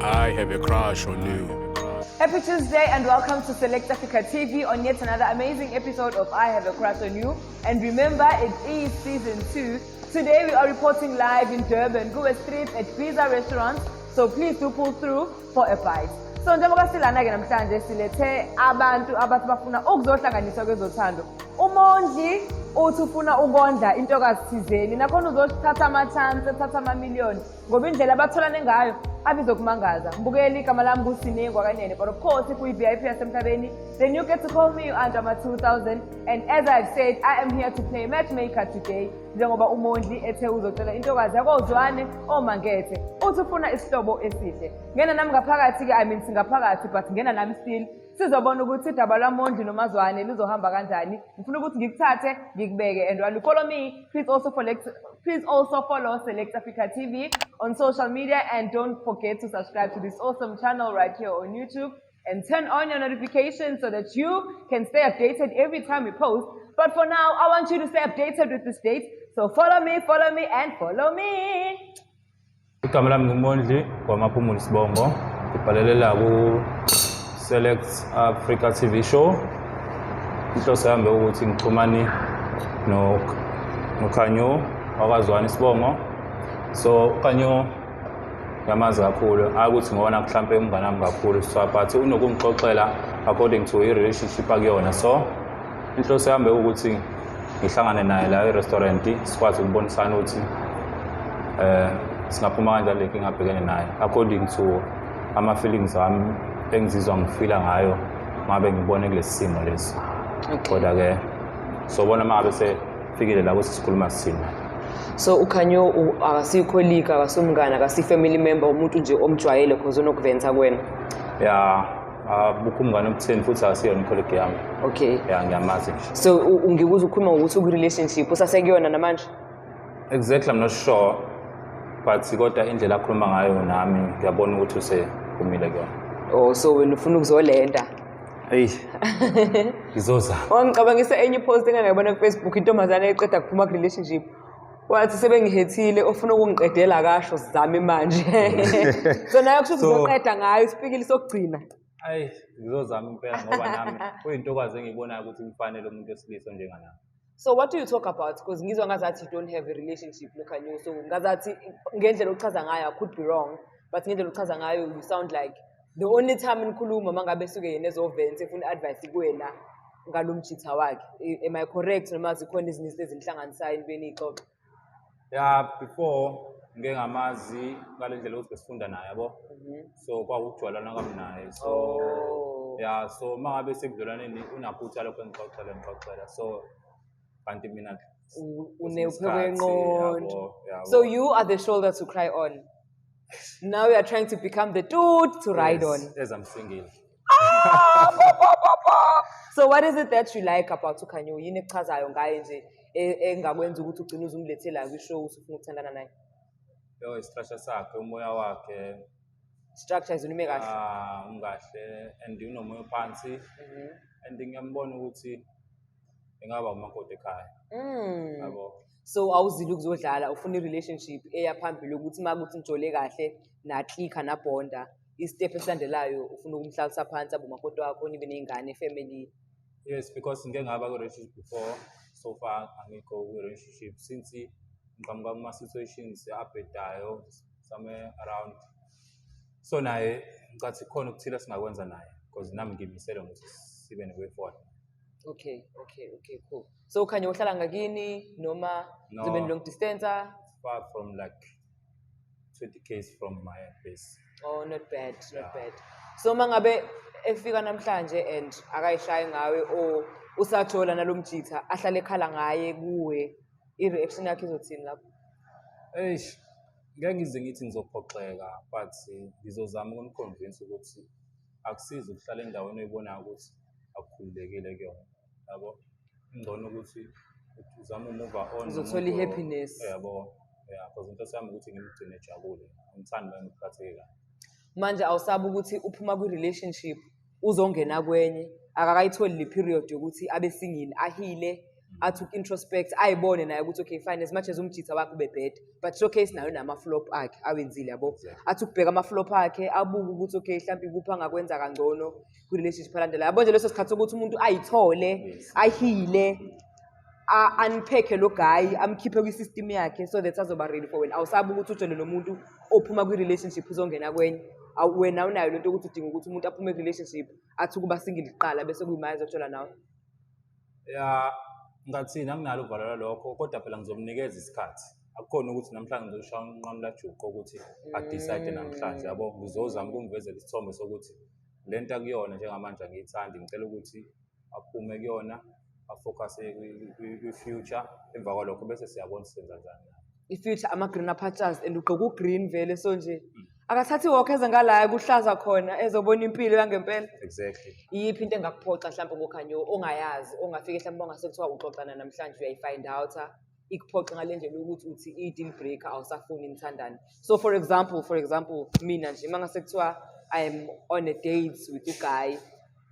I have a crush on you. Happy Tuesday and welcome to Select Africa TV on yet another amazing episode of I Have a Crush on You. And remember, it is season 2. Today we are reporting live in Durban, Kuwe Street at Pizza Restaurant. So please do pull through for a bite. So njengoba silana ke namhlanje silethe abantu abathi bafuna ukuzohlanganiswa kwezothando. uMondli uthi ufuna ukondla intokazi thizeni nakhona uzothatha ama-chance ethatha ama-million ngoba indlela abatholane ngayo abizokumangaza. Mbukeli igama lami kuSinengwa Kanene, but of course if uyi-VIP yasemhlabeni then you get to call me under my 2000. And as I've said, I am here to play matchmaker today njengoba uMondli ethe uzocela intokazi yakozwane omangethe uthi ufuna isihlobo esihle. Ngena nami ngaphakathi-ke, I mean singaphakathi but ngena nami still sizobona ukuthi idaba lwaMondli noMazwane lizohamba kanjani. Ngifuna ukuthi ngikuthathe ngikubeke, and while you follow me, please also follow Select Africa TV on social media, and don't forget to subscribe to this awesome channel right here on YouTube and turn on your notifications so that you can stay updated every time we post. But for now, I want you to stay updated with this date, so follow me and follow me. Igama lami nguMondli kwaMaphumulo Sibongo, ngibhalelela ku Select Africa TV show. Inhloso yami ukuthi ngixhumane noKhanyo wakwaZwane Sibongo. So uKhanyo ngiyamazi kakhulu, hayi ukuthi ngibona mhlambe umngane wami kakhulu, so but unokungixoxela according to i-relationship akuyona. So inhloso yami ukuthi ngihlangane naye la e-restaurant sikwazi ukubonisana ukuthi singaphuma kanjani le ngingabhekene naye according to ama-feelings wami engizizwa ngifila ngayo ngabe ngibone kulesi simo lesi. Kodwa ke sobona mangabe sefikile la ukuthi sikhuluma sisina. So uKhanyo akasikolika, akasumngane, akasi-family member, umuntu nje omjwayele cause unokuventa kuwena? Ya, bukho umngane obutheni futhi asiyona icolleague yami. Okay. Ya, ngiyamazi. So ungikuza ukhuluma ngokuthi uku-relationship usasekuyona namanje? Exactly, I'm not sure, but kodwa indlela akhuluma ngayo nami ngiyabona ukuthi usephumile kuyona. Oh, so wena ufuna ukuzolenda? Hey, ngizoza. Wangicabangisa enye ipost engangayibona ku-Facebook, intombazane eqeda kuphuma ku-relationship. Wathi sebengihethile ofuna ukungiqedela kasho zami manje. So naye kusho uzoqeda ngayo isipikili sokugcina. Hayi, ngizozama impela ngoba nami kuyintokazi engiyibonayo ukuthi ngifanele umuntu wesilisa njenganami. So what do you talk about? Because ngizwa ngazathi you don't have a relationship noKhanyo. So ngazathi ngendlela ochaza ngayo I could be wrong, but ngendlela ochaza ngayo you sound like the only time nikhuluma mangabe suke yena ezoventa efuna advice kuwena ngalomjitha wakhe. Am I correct noma zikhona izinto ezinhlanganisayo nibeni ixoxa? Yeah, before ngengamazi ngalendlela ukuthi besifunda naye yabo. So kwakujwalana kabi naye. So yeah, so mangabe sekudlelwaneni unaphutha lokho engixoxela. So kanti mina unephenqondo. So you are the shoulder to cry on. Now you are trying to become the dude to ride on. Yes, I'm single. So what is it that you like about uKhanyo? Yini ekuchazayo ngaye nje engakwenza ukuthi ugcine uzumlethela kwishow usufuna ukuthandana naye? Yo, istructure sakhe, umoya wakhe. Structure izunume kahle. Ungahle and unomoya phansi. And ngiyambona ukuthi engaba umakoti ekhaya. Yabo. So awuzili ukuzodlala, ufuna i-relationship eya phambili ukuthi makuthi nijole kahle na-clicka na-bonda, i-step esilandelayo ufuna ukumhlalisa phansi abomakoti wakho nibe ney'ngane, family. Yes, because ngeke ngaba ku-relationship before, so far angikho ku-relationship since ngiqhamuka kuma-situations abhedayo somewhere around. So naye ngicathi khona ukuthile esingakwenza naye because nami ngimisele ukuthi sibe ne-way forward. Okay, cool. So uKhanyo uhlala ngakini noma zibe long distance? Far from like 20 km from my place. Oh, not bad. So mangabe efika namhlanje and akayishayi ngawe o usathola nalomjitha ahlale ekhala ngaye kuwe, i-reaction yakhe izothini lapho? Ngeke ngize ngithi ngizophoxeka, but ngizozama ukuniconvince ukuthi akusizi ukuhlala endaweni oyibonayo ukuthi akukhululekile kuyona. Yabo, ngcono ukuthi uzame move on. Uzothola i-happiness. Yabo, because into sami ukuthi ngimgcine ejabule, ngithanda ngiphatheke kahle. Manje awusabi ukuthi uphuma kwi-relationship uzongena kwenye akakayitholi le period yokuthi abe single ahile athi introspect ayibone naye ukuthi okay fine as much as umjitha wakhe ube bad but showcase nayo nama-flop akhe awenzile yabo athi ukubheka ama-flop akhe abuke ukuthi okay mhlawumbe kuphi angakwenza kangcono kwi-relationship alandela yabo nje leso sikhathi sokuthi umuntu ayithole ahile unpack lo guy amkhiphe kwi-system yakhe so that azoba ready for wena awusabi ukuthi utshele nomuntu ophuma kwi-relationship uzongena kwenye wena unayo lento ukuthi udinga ukuthi umuntu aphume kwi-relationship athi ukuba single kuqala bese kuyimaye ezotshola nawe ya ngathini anginalo uvalo lwalokho kodwa phela ngizomnikeza isikhathi akukhona ukuthi namhlanje ngizoshaya unqamu lajuqo ukuthi adecide namhlanje yabo ngizozama ukumvezela isithombe sokuthi lento akuyona njengamanje angiyithandi ngicela ukuthi aphume kuyona afocuse kwi-future emva kwalokho bese siyabona sisenza njani i-future ama-green patches and ugqoka u-green vele so nje akathathi walk eze ngalayo kuhlaza khona ezobona impilo yangempela exactly iyiphi into engakuphoxa mhlawumbe ngokhanyo ongayazi ongafike mhlawumbe ongasekuthiwa uxoxana namhlanje uyayi-find out ikuphoxe ngale ndlela ukuthi uthi i-deal breaker awusafuni nithandane so for example mina nje uma ngasekuthiwa I am on a date with a guy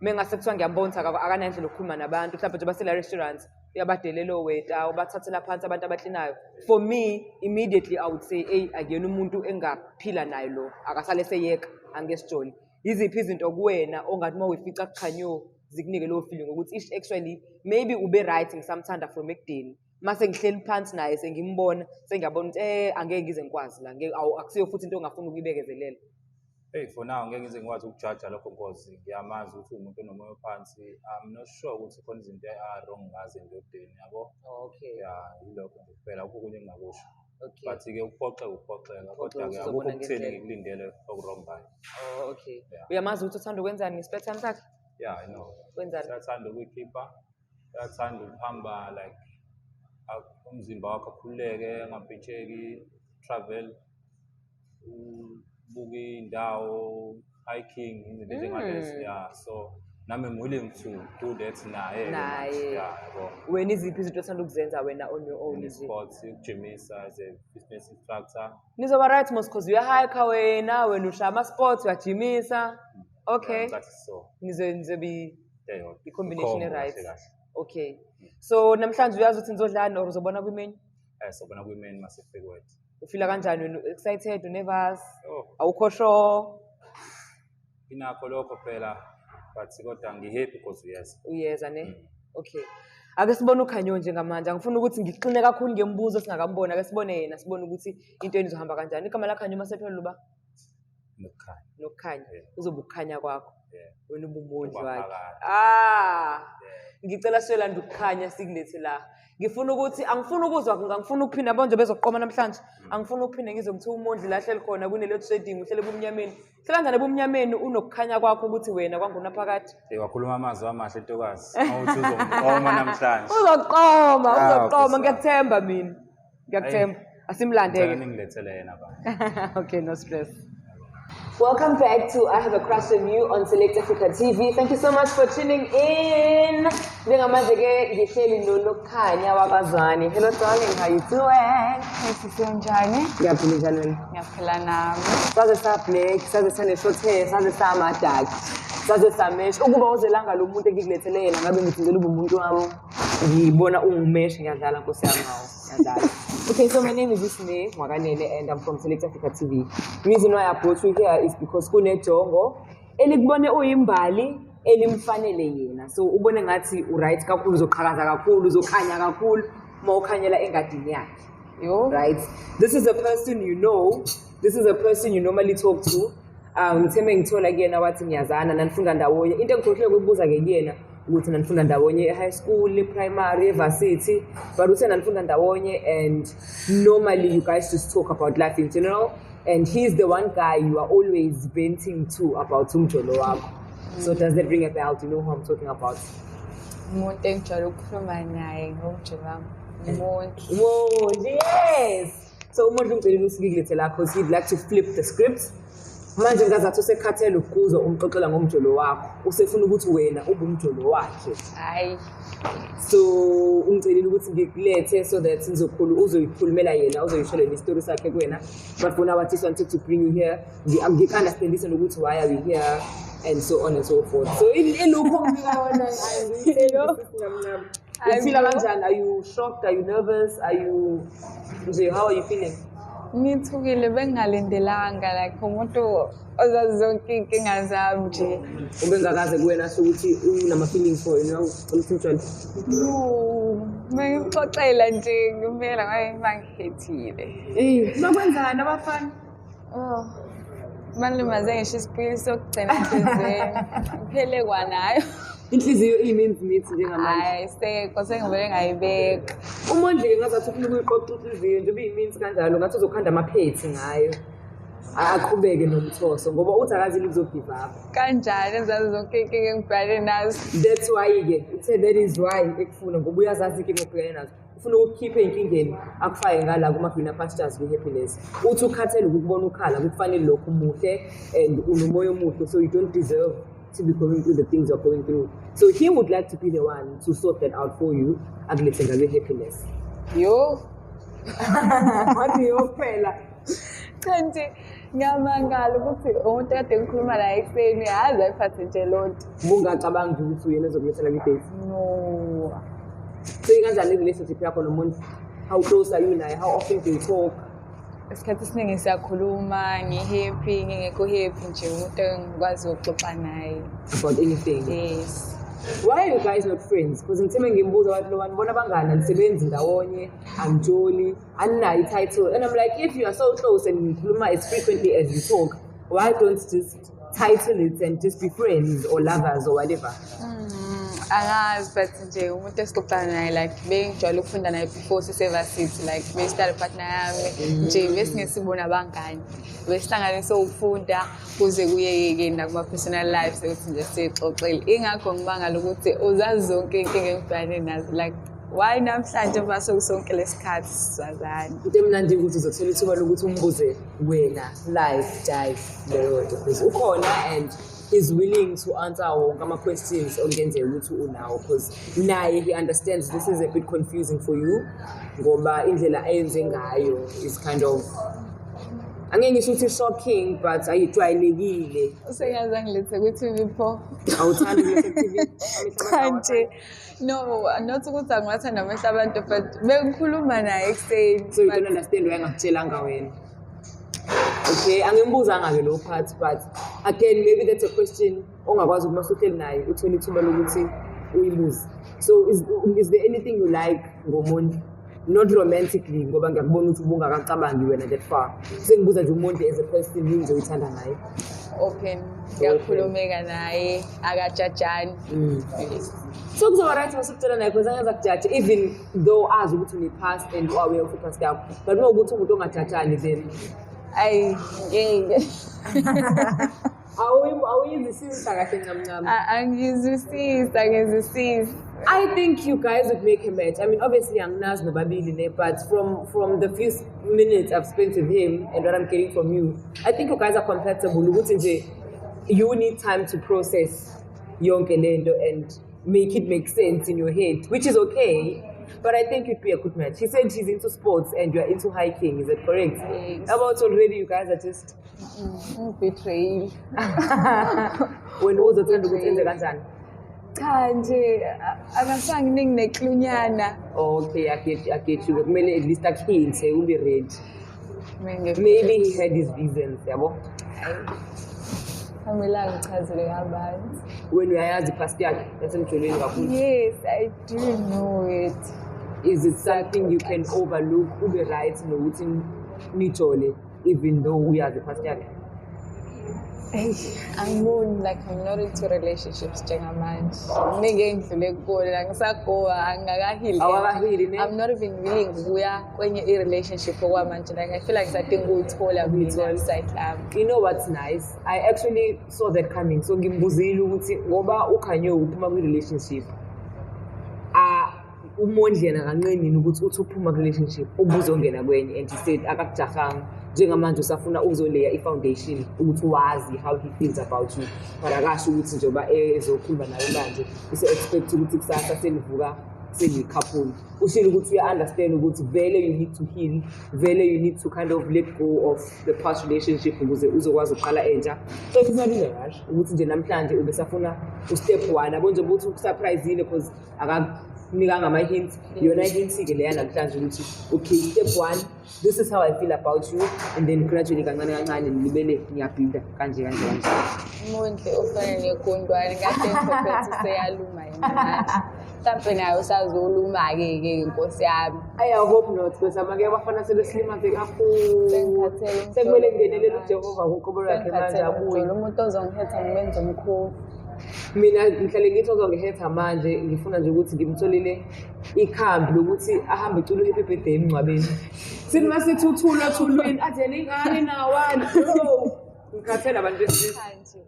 mengase kuthiwa ngiyambona ukuthi akanandlela okukhuluma nabantu mhlawumbe nje basela restaurant uyabadelela waiter ubathathela phansi abantu abahlinayo for me immediately I would say hey akuyena umuntu engaphila naye lo akasale seyeka angesijoli iziphi izinto kuwena ongathi uma uyifica kukhanyo zikunike leyo feeling ukuthi actually maybe ube right ngisamthanda from ekudeni mase ngihleli phansi naye sengimbona sengiyabona ukuthi angeke ngize ngikwazi la akusiyo futhi into ongafuni ukuyibekezelela hey for now ngeke ngize ngikwazi ukujudge lokho ngozi ngiyamazi ukuthi umuntu onomoya phansi I'm not sure ukuthi khona izinto wrong ngaze endodeni yabo okay ya yilokho nje kuphela okunye engingakusho okay but ke uphoxeka kodwa ke akukho ukutheni ngikulindele oku-wrong ngayo okay uyamazi ukuthi uthanda ukwenzani nge-spare time sakhe yeah I know wenzani siyathanda ukuyikhipha siyathanda ukuhamba like umzimba wakho akhululeke angabhitsheki travel buka indawo hiking izinto njengalezo yeah so nami willing to do that naye yabo wena iziphi izinto othanda ukuzenza wena on your own sports ukujimisa as a business instructor nizoba right most cause uyahike wena ushaya ama-sports uyajimisa okay nize be i-combination right okay so namhlanje uyazi ukuthi nizodlani or uzobona kwi-menu sobona kwi-menu masifike wethu ufila kanjani wena excited nervous awukho sure inakho lokho phela but kodwa ngihappy because uyeza ne okay ake sibone ukhanyo njengamanje angifuni ukuthi ngiqine kakhulu ngembuzo singakambona ake sibone yena sibone ukuthi into yenu izohamba kanjani igama lakhanyo masephela luba nokukhanya uzobe ukukhanya kwakho wena ubumondli wakhe ngicela Swelanda ukukhanya sikulethe la ngifuna ukuthi angifuni ukuzwa ngangifuna ukuphinda bonje bezoqoma namhlanje angifuna ukuphinda ngizwe ukuthi umondli lahleli khona kune-load shedding uhlele bumnyameni hlekanjani bumnyameni unokukhanya kwakho ukuthi wena kwangona phakathi wakhuluma amazwi amahle ntokazi awuthi uzomqoma namhlanje uzoqoma ngiyakuthemba mina ngiyakuthemba asimlandeke ngilethele yena ba okay no stress. Welcome back to I Have a Crush on You on Select Africa TV. Thank you so much for tuning in. Njengamanje ke ngihleli noNokukhanya wakwaZwane. Hello darling, how you doing? Njani? Ngiyaphila njani wena? Ngiyaphila nami. Saze sa-black, saze sane-short hair, saze sama-dark, saze samesh. Ukuba uzelanga lo muntu engikulethele yena ngabe ngithi ngicela ube umuntu wami. Ngibona ungumesh ngiyadlala Nkosi yami ngawo. Ngiyadlala. Okay, so my name is Isme Mwakanene and I'm from Select Africa TV. The reason why I brought you here is because kunejongo elikubone uyimbali elimfanele yena. So ubone ngathi uright kakhulu uzoqhakaza kakhulu uzokhanya kakhulu mawukhanyela engadini yakhe. Yo. Right? This is a person you know. This is a person you normally talk to. Ngithembe ngithola kuyena wathi ngiyazana nanifunda ndawonye. Into engikhohlwe ukubuza ke kuyena ukuthi nanifunda ndawonye e-high school, e-primary, e-varsity, but uthe nanifunda ndawonye and normally you guys just talk about life in general and he's the one guy you are always venting to about umjolo wakho. So does that ring a bell? Do you know who I'm talking about? Umuntu engijwayele ukukhuluma naye ngomjolo wami. Umondi, yes! So umondi ngicela usikulethele la because he'd like to flip the script. Manje ngazathi usekhathele ukuzwa umxoxela ngomjolo wakho usefuna ukuthi wena ube umjolo wakhe Hayi. so ungicelile ukuthi ngikulethe so that uzoyikhulumela yena uzoyishela ne-story sakhe kuwena but for now I just wanted to bring you here ngik-understandise nokuthi why are we here and so on and so forth so ilokho ngiyona Feel kanjani? Are you shocked? Are you nervous? Are you how are you feeling? Ngithukile bengalindelanga like umuntu ozazi zonke inkinga zami nje. Ubengakaze kuwena asho ukuthi unama feelings for yena ucommitted. No, ngixoxela nje ngempela ngaye bangikhethile. Bakwenzani abafana? Oh. Balimaze ngisho isipili sokugcina inhliziyo. Ngiphele kwanayo. Inhliziyo imeans mithi njengamanje. Hayi sekho sengivele ngayibeka. Umondli ngazathi ufuna ukuyiqoqa inhliziyo nje imeans kanjalo ngathi uzokhanda amaphethi ngayo. Aqhubeke nomthoso ngoba uthi akazi ukuzogive up. Kanjani ezazi zonke inkinga engibhekane nazo. That's why ke uthe that is why ekufuna ngoba uyazazi inkinga obhekene nazo. Ufuna ukukhipha inkingeni akufake ngala kuma greener pastures we happiness. Uthi ukhathele ukubona ukhala kufanele lokhu umuhle and unomoya omuhle so you don't deserve to be going through the things you're going through. So he would like to be the one to sort that out for you. Akulethe ngabe happiness. Yo. Wathi yo phela. Kanti ngiyamangala ukuthi umuntu kade ngikhuluma la ekseni hazi ayiphathe nje lonto. Bungacabangi ukuthi uyena ezokulethela kwi-date. No. So kanjani i-relationship yakho nomuntu? How close are you naye? How often do you talk? Isikhathi esiningi siyakhuluma ngi-happy ngingekho happy nje umuntu engikwazi ukuxoxa naye. About anything? Yes. Why are you guys not friends? Because ngitheme ngimbuza abantu lo bona bangana nisebenzi ndawonye, anjoli, aninayo i-title. And I'm like, if you are so close and nikhuluma as frequently as you talk, why don't you just title it and just be friends or lovers or whatever? Angazi but nje umuntu esixoxana naye like bengijwayele ukufunda naye before sisevarsity like besihlala partner yami nje besingesibona abangani besihlanganise ukufunda kuze kuyeke nakuma personal life sekuthi nje sixoxele ingakho ngibangala ukuthi uzazi zonke inkinga engibhekane nazo like why namhlanje baso sonke lesikhathi sizazana into emnandi ukuthi uzothola ithuba lokuthi umbuze wena live dive the because ukhona and is willing to answer wonke ama-questions ongenzeka ukuthi unawo because naye he understands this is a bit confusing for you ngoba indlela ayenze ngayo is kind of angeke ngisho ukuthi shocking but ayijwayelekile. Usengaze ngilethe ku-TV pho. Awuthandi ukulethe ku-TV? Kanje no not ukuthi angiwathanda amehla abantu but bengikhuluma naye ekseni. So you don't understand why angakutshelanga wena. Okay, angimbuza ke lo part but again maybe that's a question ongakwazi ukuma uhleli naye uthola ithuba lokuthi uyibuze. So is there anything you like ngomuntu? Not romantically ngoba ngiyakubona ukuthi ubungakacabangi wena that far. Sengibuza nje umuntu as a person yini nje uyithanda naye. Open ngiyakhulumeka naye akajajani. Yes. So kuzoba right masukuthola naye because angaza kujudge even though azi ukuthi une past and aware of past yakho but no ukuthi umuntu ongajajani then ay ngeke awuyizwisisa kahle ncamncam. angizwisisa. I think you guys would make a match. I mean, obviously, anginazi nobabili ne, but from the few minutes I've spent with him and what I'm getting from you, I think you guys are compatible. Ukuthi nje you need time to process yonke lento and make it make sense in your head, which is okay. But I think it'd be a good match. He said he's into sports and you're into hiking. Is that correct? Yes. About already, you guys are just Betrayal. when was the time to go to kanjani? Cha nje akasanginingi neklunyana. Okay, I get you. Kumele at least akhinthe ube ready. Maybe Maybe he had his reasons, yabo. Kamela ngichazele kabanzi. When uyayazi past yakhe yasemjolweni kakhulu. Yes, I do know it. Is it something you can overlook ube right nokuthi nijole even though uyazi past yakhe? I'm more like I'm not into relationships njengamanje. Ngeke ngidlule kukona ngisagoa angakahili. Awakahili ne? I'm not even willing ukuya kwenye i-relationship okwamanje. Like I feel like ngisadinga ukuthola mina side lami. You know what's nice? I actually saw that coming. So ngimbuzile ukuthi ngoba ukhanye uphuma kwi-relationship. Umondlena kanqenini ukuthi uthi uphuma kwi-relationship ubuzongena kwenye and he said akakujahanga. Njengamanje usafuna uzoleya i-foundation ukuthi wazi how he feels about you. But akasho ukuthi njengoba ezokhuluma nawe manje use-expect ukuthi kusasa senivuka seniyi-couple. Ushilo ukuthi uya-understand ukuthi vele you need to heal, vele you need to kind of let go of the past relationship ukuze uzokwazi ukuqala entsha. So it's not in a rush ukuthi nje namhlanje ubesafuna u-step 1 yabo nje ukuthi usurprise-ile because nika ngama-hints yona i-hint-ke leya namhlanje ukuthi okay step 1 this is how I feel about you and then gradually kancane kancane nilibele ngiyabuilda kanje Umuntu ofana negondwane kade ngiphethe seyaluma yena manje. Mhlawumbe nayo usazoluma-ke Nkosi yami. I hope not because amake abafana sebesilimaze kakhulu Sengikhathele sekumele ngingenelele uJehova ngoqobo lakhe manje abuye lo muntu ozongihetha ngimenze umkhulu. mina ngihlale ngithi ozongihetha manje ngifuna nje ukuthi ngimtholele ikhambi lokuthi ahambe ecula u-happy birthday emngcwabeni sithi masithuthula thulweni athi ningani nawani ngikhathele abantu besilisa Manje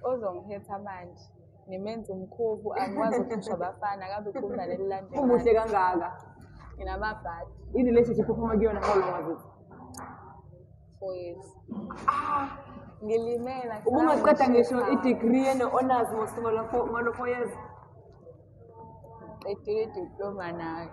ozongihetha manje nimenze umkhulu angikwazi ukukhishwa abafana kambe ikhumba leli landela. umuhle kangaka Nginamabhadi i-relationship uphuma kuyona how long was it 4 years. Ngilimela. ubungaqeda ngisho i-degree ene-honors ngalo 4 years Qedile diploma nayo.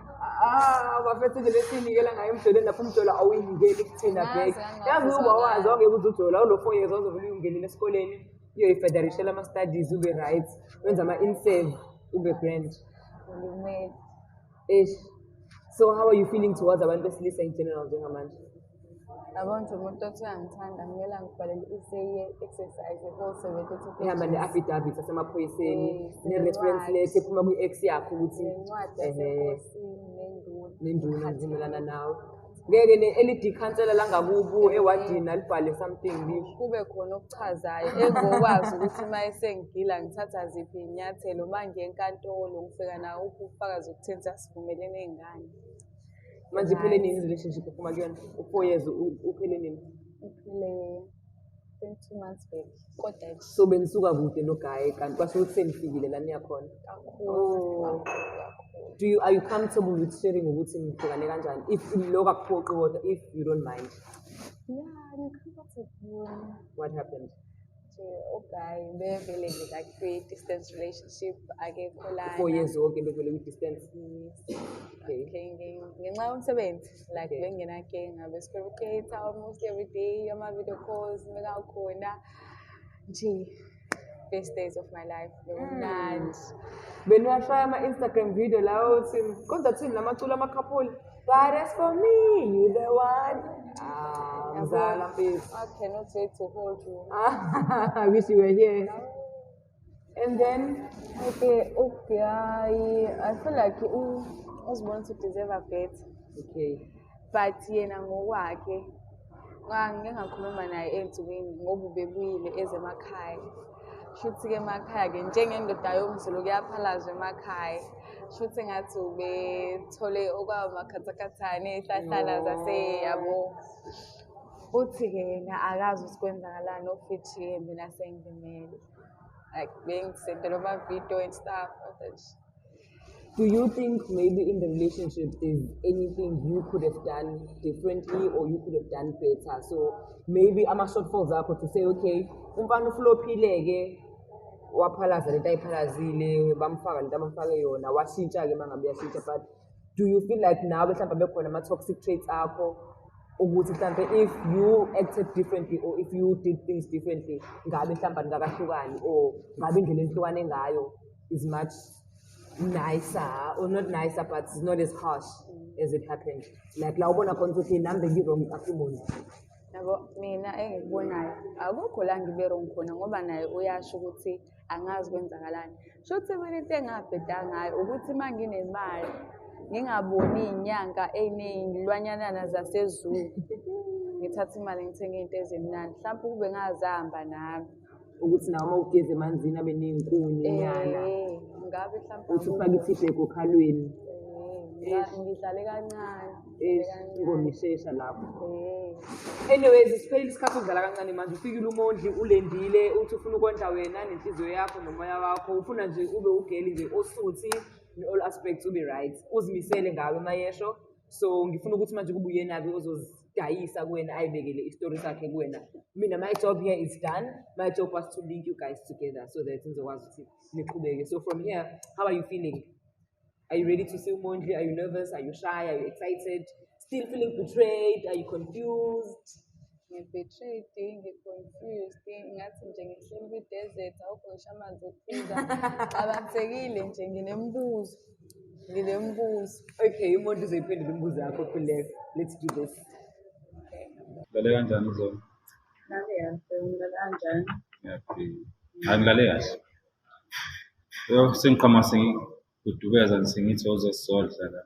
bafethe nje besiyinikela ngayo emdolweni lapho umdolo awuyingeli kuthina back Ngazi yazi angafisa uba wazi ngayo. wangeke uze ujola ulo 4 years wazovele uyingenile esikoleni uyoyifederishela ama-studies ube right wenza ama-insave ube grand Ngilimela. ish so how are you feeling towards abantu besilisa in general njengamanje Yabona nje umuntu othi uyangithanda kumele angibhalele exercise whole 72 ihamba ne-affidavit asemaphoyiseni Yes, ne-reference nencwadi. letter ephuma kwi-ex yakho ukuthi nencwadi ehe yasenkosini nenduna. nenduna zimelana nawe ngeke ne-led councillor langakubo ewadini alibhale something lisho Kube khona okuchazayo engokwazi ukuthi uma esengigila ngithatha ziphi iy'nyathelo uma ngiye enkantolo ngifika nawo ubufakazi okutheni sasivumelene ngani. manje iphele nini i-relationship uphuma kuyona u-4 years uphele nini Iphile 22 months back kodwa nje so benisuka kude nogaye kanti kwasho ukuthi senifikile la niyakhona kakhulu. are you comfortable with sharing ukuthi nihlukane kanjani if lokhu akuphoqi kodwa if you don't mind Yeah, ngikhathele what happened nje ugayi bevele nje like kwi-distance relationship akekho lana. 4 years wonke bevele kwi-distance okay Okay, ngenxa yomsebenzi like bengenakenga besikommunicate almost every day ama-video calls mekakhona nje best days of my life bekumnandi. beniwashaya ama-Instagram video lawo uthi konza thini lamaculo amakhaphuli God is for me you the one mzala mfethu I cannot wait to hold you. I wish you were here and then Okay, I feel like he was born to deserve a better. okay But yena ngokwakhe ngake ngakhuluma naye ey'nsukwini ngoba ubebuyile ezemakhaya. Shuthi-ke emakhaya-ke njengendoda yomzulu kuyaphalazwa emakhaya. Shuthi ngathi ubethole okwamakhathakhathane ey'hlahlana yabo. Uthi-ke yena akazi ukuthi kwenzakalani ofithi-ke mina sengilimele. Like bengisendela ama-video and stuff. do you think maybe in the relationship there's anything you could have done differently or you could have done better so maybe ama-shortfalls akho to say okay umfana uflophile-ke waphalaza lento ayiphalazile bamfaka lento abamfake yona washintsha-ke uma ngabe uyashintsha but do you feel like nawe mhlawumbe bekhona ama-toxic traits akho ukuthi mhlawumbe if you acted differently or if you did things differently ngabe mhlawumbe ningakahlukani or ngabe indlela enihlukane ngayo is much nicer or not nicer but it's not as harsh as it happened like la ubona khona ukuthi nami bengi-wrong asimuntu Yabo mina engikubonayo akukho la ngibe wrong khona ngoba naye uyasho ukuthi angazi kwenzakalani. Shuthi mina into engabheda ngayo ukuthi uma nginemali ngingaboni iy'nyanga ey'ney'lwanyanana zasezulu ngithatha imali ngithenge iy'nto ezimnandi mhlawumbe kube ngazihamba nami. ukuthi nawe uma ugeze emanzini abe ney'nkuni nyana Ngabe mhlawumbe uthi ufake i-feedback okhalweni ngidlale kancane. ngomishesha lapho anyways isiphelile isikhathi udlala kancane manje ufikile umondli ulendile uthi ufuna ukondla wena nenhliziyo yakho nomoya wakho ufuna nje ube ugeli nje osuthi in-all aspects ube right uzimisele ngawe emayesho so ngifuna ukuthi manje kube uyena-ke ozozidayisa kuwena ayibekele isitori sakhe kuwena mina my job here is done my job was to link you guys together so that nizokwazi ukuthi niqhubeke so from here how are you feeling are you ready to see umondli are you nervous are you shy are you excited still feeling betrayed are you confused Ngi-betrayed, ngi-confused, ngathi nje ngihleli kwi-desert awukho ngisho amanzi okuphuza. Cabangisekile nje nginembuzo. Nginembuzo. Okay, imoto izoyiphendula imibuzo yakho kuleyo. Let's do this. Ngale kanjani uzona? Ngabe ngilale kanjani? Ngiyaphila. Hayi ngale kahle. Yo sengiqhamuka sengidudubeza sengithi uzosodla la.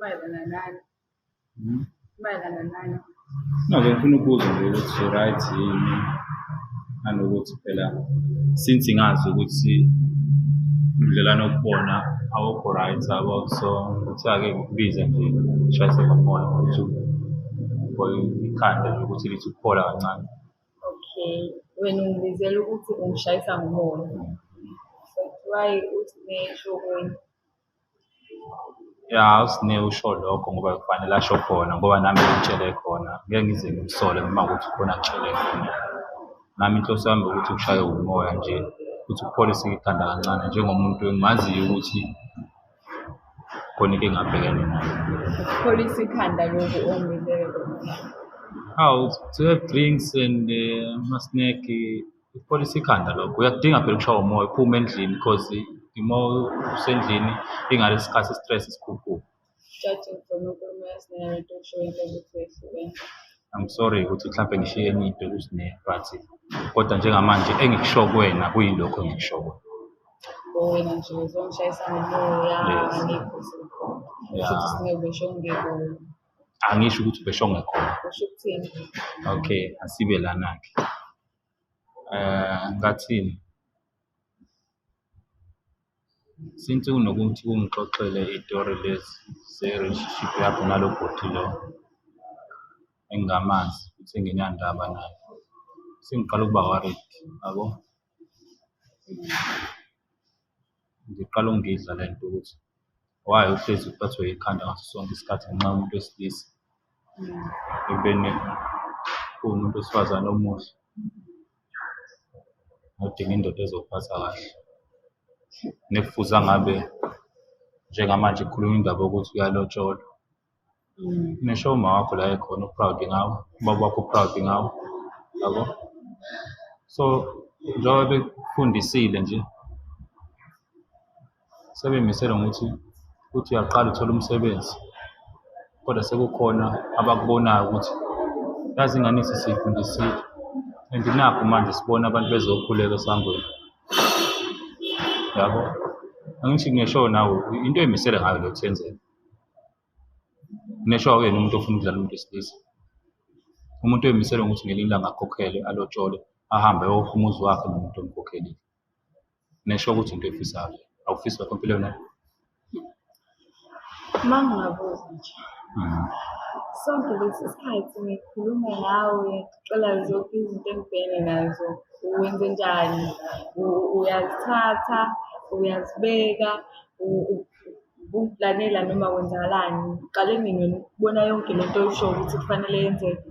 Mayelana nani? Mayelana nani? No, ngifuna ukuzwa nje ukuthi right yini nanokuthi phela since ngazi ukuthi udlelana okubona awukho right yabo so ukuthi-ake ngikubize nje ngishayise ngomoya ukuthi ikhanda nje ukuthi lithi ukuphola kancane. Okay, wena ungibizela ukuthi ungishayisa ngomoya. But why uthi nesho kunye? Ya usine usho lokho ngoba kufanele asho khona ngoba nami ngitshele khona ngeke ngize ngimsole noma ukuthi khona ngitshele khona. Nami inhloso yami ukuthi ushaye umoya nje ukuthi upholise ikhanda kancane njengomuntu engimaziyo ukuthi khona into engabhekene nayo. Ukupholisa ikhanda lokhu ongibizele kona. How to have drinks and ama-snack upholise ikhanda lokho uyakudinga phela ukushaya umoya uphume endlini because the more usendlini ingalesi sikhathi stress isikhuphuka. Judging from ukhuluma yasinento showing ukuthi wehlukene. I'm sorry ukuthi mhlawumbe ngishiye enye into kusine but kodwa njengamanje engikusho kuwena kuyilokho engikusho kuwena. Wena nje uzongishayisa ngomoya Yes. ngikho Yeah. futhi singebesho ngekho Angisho ukuthi ubesho ngekhona. kusho ukuthini? Okay, asibe lana-ke. Ngathini? Since unokuthi ungixoxele itori lezi se-relationship yakho nalo bhoti lo engingamazi futhi enginandaba naye. Sengiqala ukuba worried, yabo? Ngiqala ungidla le nto ukuthi why uhlezi uphathwe ikhanda ngaso sonke isikhathi ngenxa yomuntu wesilisa. Ekubeni uwumuntu wesifazane omuhle. Udinga indoda ezokuphatha kahle. Nekufuza ngabe njengamanje kukhulunywa indaba yokuthi uyalotsholwa. Nesho uma wakho la ekhona u-proud ngawe, ubaba wakho u-proud ngawe, yabo? So njengoba bekufundisile nje sebemisele ngokuthi uyaqala uthole umsebenzi kodwa sekukhona abakubonayo ukuthi yazi ingane siyifundisile and nakho manje sibona abantu bezokhuleka esangweni, yabo? Angithi ngisho nawe into emisele ngayo lo kuthenzela. Nesho yena umuntu ofuna ukudlala umuntu wesilisa. Umuntu emisele ukuthi ngelinye ilanga akhokhele alotshole ahambe ayokha umuzi wakhe nomuntu omkhokhelile. Nesho ukuthi into efisayo. Awufisi wakho empilweni yakho? Uma ngingabuza nje sonke lesi sikhathi ngikhuluma nawe ngixoxela zonke izinto engibhekene nazo uwenze njani uyazithatha uyazibeka uplanela noma kwenzakalani uqale nini wena ukubona yonke lento oyisho ukuthi kufanele yenzeke?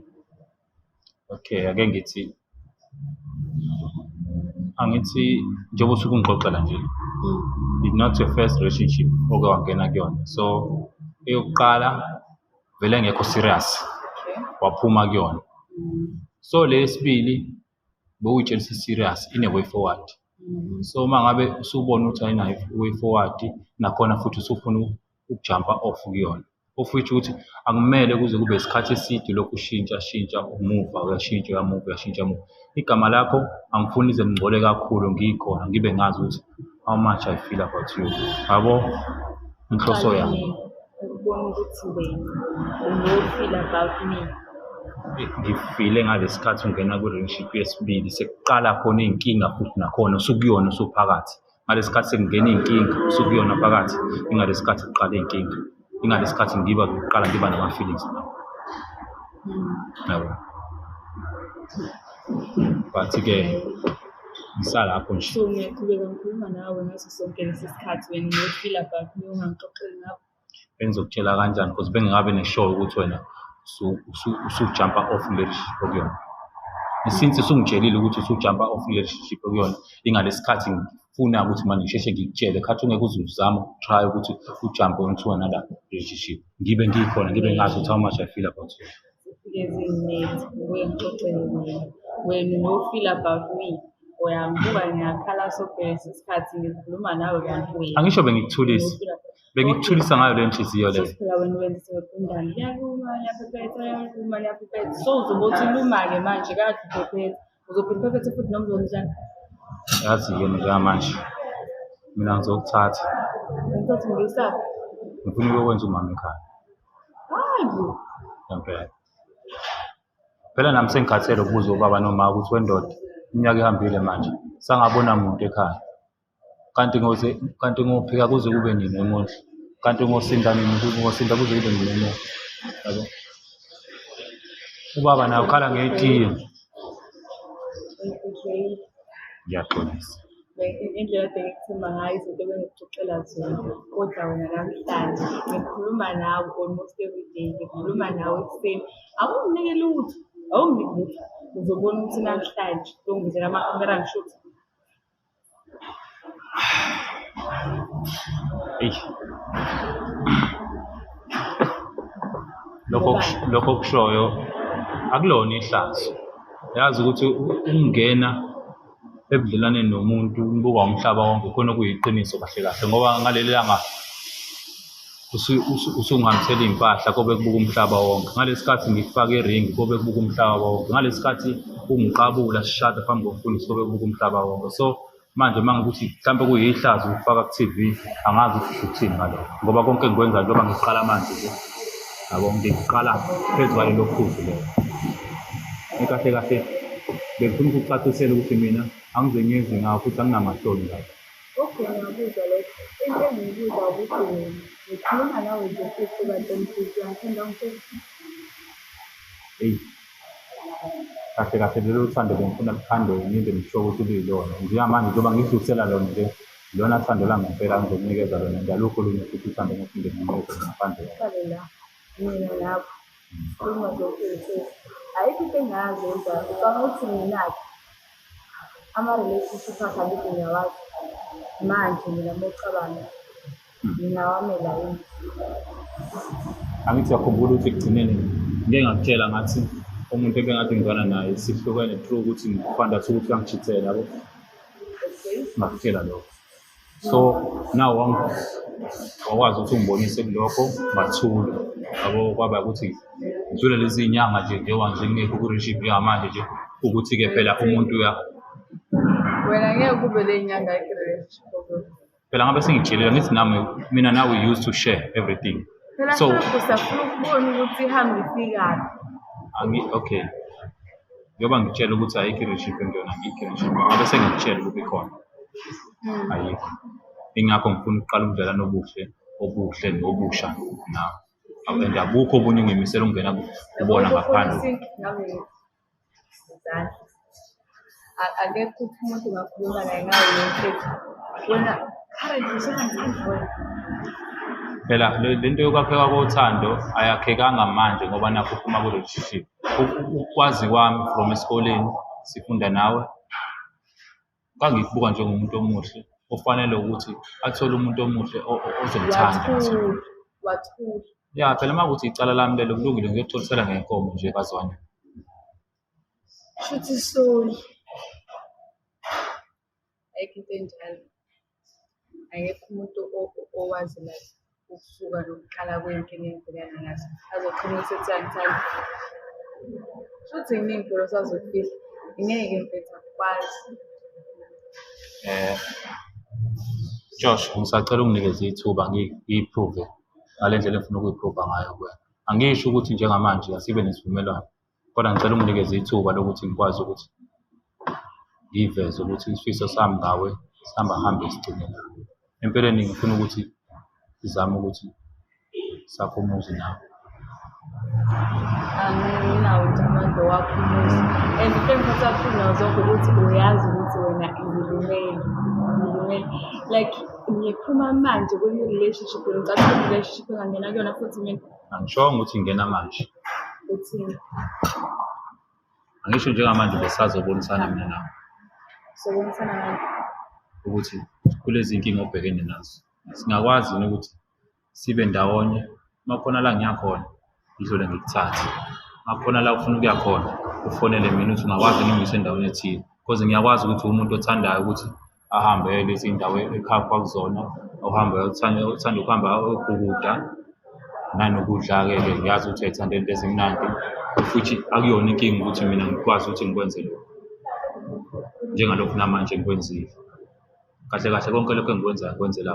Okay, ake ngithi njengoba usuke ungixoxela nje it's not your first relationship oke wangena kuyona so eyokuqala vele ngekho serious waphuma kuyona so lesibili bewuyitshela serious in a way forward so mangabe usubona ukuthi ayinayo way forward nakhona futhi usufuna ukujumpa off kuyona of which ukuthi akumele kuze kube isikhathi eside lokhu ushintsha umuva uyashintsha igama lakho angifuni ize ngicole kakhulu ngikhona ngibe ngazi ukuthi how much I feel about you, yabo? Inhloso yami ukubona ukuthi wena you about me. ngifile ngalesikhathi ungena ku-relationship yesibili sekuqala khona iy'nkinga futhi nakhona usukuyona usuphakathi ngalesikhathi sekungena iy'nkinga usukuyona phakathi ingalesikhathi kuqala iy'nkinga ingalesikhathi kuqala ngiba nama-feelings yabo but-ke ngisalapho nje So ngiyaqhubeka ngikhuluma nawe ngaso sonke lesi sikhathi wena you about me ungangixoxeli ngakho. bengizokutshela kanjani because bengingabe ne-show ukuthi wena usujumpa off relationship okuyona since usungitshelile ukuthi usujumpa off relationship okuyona ingalesikhathi ngifuna ukuthi manje ngisheshe ngikutshele khathi ungeke uze uzame try ukuthi ujumpe into another relationship ngibe ngikhona ngibe ngazi ukuthi how much I feel about you. Ufike ezingnethi ngixoxele wena you about me uyambuka ngiyakhala sobhesi isikhathi ngikhuluma nawe kanti wena. Angisho bengikuthulisa ngayo le nhliziyo le. Phela wena wenza sekundani liyaluma liyaphephetha so uzobothi luma-ke manje kade uphephetha uzophinde uphephethe futhi noma uzonjani Yazi-ke njengamanje mina ngizokuthatha ngithathe ngiyisaphi ngifuna ukuyokwenza umama ekhaya. hayi bo Ngempela. Phela nami sengikhathele ukubuza ubaba noma ukuthi wendoda iminyaka ihambile manje sangabona muntu ekhaya. Kanti ngophika kuze kube nini emuhle. Kanti ngosinda nini ngosinda kuze kube nini emuhle. Yabo. Ubaba naye ukhala ngetiye. Ngiyaxolisa. indlela ade ngikuthemba ngayo izinto ebengikuxoxela zona kodwa wena namhlanje ngikhuluma nawe almost every day ngikhuluma nawe ekuseni akunginike lutho awunginike lutho uzobona ukuthi namhlanje longizela ama-camera ngisho ukuthi Eyi. Lokho okushoyo akulona ihlazo. Yazi ukuthi ukungena ebudlelwaneni nomuntu umbuka umhlaba wonke khona kuyiqiniso kahle kahle ngoba ngaleli langa usungihambisela impahla kobe kubuka umhlaba wonke. Ngalesikhathi ngifaka iringi kobe kubuka umhlaba wonke. Ngalesikhathi ungiqabula sishada phambi komfundisi kobe kubuka umhlaba wonke. So manje mangukuthi mhlambe kuyihlazo ukufaka ku-TV angazi ukuthi uthini ngalokho ngoba konke ngikwenza njengoba ngiqala manje nje yabo ngiqala phezu kwalelo phuzu lelo. Kahle kahle bengifuna ukucacisela ukuthi mina angizenyezi ngawo futhi anginamahloni ngayo. okay ngiyabuzwa lokho into engiyibuza ukuthi wena ngikhuluma nawe nje futhi kanti ngifisa ngithanda ngifisa Eyi. Kahle kahle lelo thando bengifuna luthandwe nginde ngisho ukuthi luyilona. Njengamanje njengoba ngidlulisela lona nje lona thando lami ngempela ngizokunikeza lona. Ngalokho lunye futhi uthando ngifinde nginikeze ngaphandle. Hlale la mina lapho khuluma zokuthi ayikho into engazenza ucanga ukuthi nginakho ama-relationship akabithi ngiyawazi manje mina mocabanga ngingawamela yini Angithi yakhumbula ukuthi ekugcineni ngeke ngakutshela ngathi umuntu ebengade ngizwana naye sihlukene through ukuthi ngifanda ukuthi angijithela yabo. Ngakutshela lokho. So now wakwazi ukuthi ungibonise kulokho ngathula yabo kwaba ukuthi ngidlule lezi inyanga nje njengoba nje ngekho ku-relationship njengamanje nje ukuthi-ke phela umuntu wena ngeke kube le nyanga i-relationship phela ngabe sengijiyelile ngithi nami mina now we used to share everything. phela So sakho safuna ukubona ukuthi ihambe ifikaphi okay. Njengoba ngitshela ukuthi ayikho i-relationship engiyona ngikho i-relationship ngabe sengikutshela ukuthi ikhona. Ayikho. Ingakho ngifuna ukuqala ubudlelwano obuhle nobusha nawe. And abukho obunye ngimisela ukungena kubona ngaphandle. akekho ukuthi umuntu ungakhuluma naye ngayo yonke wena currently usengathandi wena Phela lento yokwakheka kothando ayakhekanga manje ngoba nakho uphuma ku-relationship. Ukwazi kwami from esikoleni sifunda nawe ngangikubuka njengomuntu omuhle ofanele ukuthi athole umuntu omuhle ozomthanda. wathula Ya phela makuthi icala lami lelo kulungile ngiyotholisela ngenkomo nje kazwane. shuthi soli ayikho into enjalo ayekho umuntu owazi la ukusuka nokuqala kwey'nkinga engibhekana nazo azogcina esethi angithandi shuthi ngineyimpilo sazokufihla ngeke mfethu akukwazi Josh ngisacela unginikeze ithuba ngiyiprove ngale ndlela engifuna ukuyiprova ngayo kuwena. Angisho ukuthi njengamanje asibe nesivumelwano kodwa ngicela unginikeze ithuba lokuthi ngikwazi ukuthi ngiveze ukuthi isifiso sami ngawe hambe sigcine la. Empeleni ngifuna ukuthi sizame ukuthi sakho umuzi nawe. anginawo nje amandla wakho umuzi and into engiphatha kakhulu nazo zonke ukuthi uyazi ukuthi wena ngilumele like ngiphuma manje kwenye relationship ngicabanga relationship engangena kuyona futhi mina Angishongo ukuthi ngena manje. uthini Angisho njengamanje besazobonisana mina nawe sobonisana ngani ukuthi kulezi inkinga obhekene nazo singakwazi yini ukuthi sibe ndawonye. Makhona la ngiyakhona ngidlule ngikuthathe. Makhona la ufuna ukuya khona ufonele mina uthi ungakwazi noma ngisendaweni ethile Because ngiyakwazi ukuthi umuntu othandayo ukuthi ahambe lezi indawo ekhaya kuzona uhambe uthanda ukuhamba ukuguda nanokudla-ke ngiyazi ukuthi uyayithanda into ezimnandi futhi akuyona inkinga ukuthi mina ngikwazi ukuthi ngikwenze lokho njengalokhu namanje ngikwenzile kahle kahle konke lokho engikwenzayo ngikwenzela